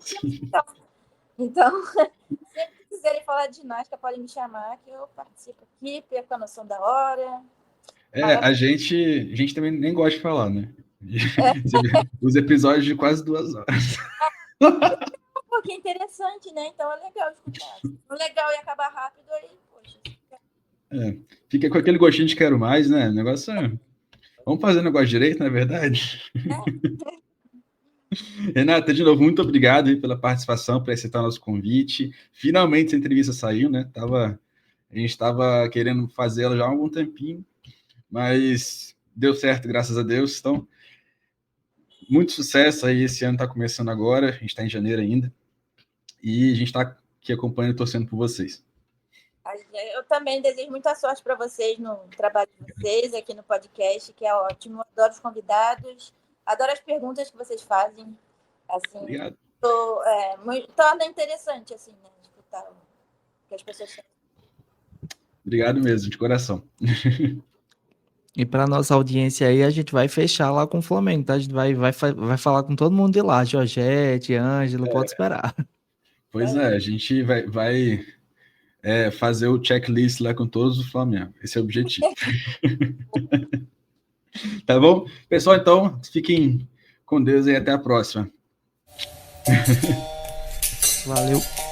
Então, sempre que quiserem falar de ginástica, podem me chamar, que eu participo aqui, perco a noção da hora. A gente também nem gosta de falar, né? Os episódios de quase 2 horas. Porque é interessante, né? Então é legal escutar. O legal é acabar rápido aí, poxa. Fica com aquele gostinho de quero mais, né? O negócio é... Vamos fazer o negócio direito, não é verdade? Renata, de novo, muito obrigado aí pela participação, por aceitar o nosso convite. Finalmente essa entrevista saiu, né? A gente estava querendo fazer ela já há algum tempinho, mas deu certo, graças a Deus. Então, muito sucesso aí. Esse ano está começando agora, a gente está em janeiro ainda, e a gente está aqui acompanhando e torcendo por vocês. Eu também desejo muita sorte para vocês no trabalho de vocês, aqui no podcast, que é ótimo. Adoro os convidados, adoro as perguntas que vocês fazem. Assim, Obrigado. Torna interessante, assim, né? Escutar o que as pessoas têm. Obrigado mesmo, de coração. E para nossa audiência aí, a gente vai fechar lá com o Flamengo, tá? A gente vai falar com todo mundo de lá, Georgette, Ângelo, pode esperar. Pois é, a gente vai fazer o checklist lá com todos os Flamengo. Esse é o objetivo. Tá bom? Pessoal, então, fiquem com Deus e até a próxima. Valeu.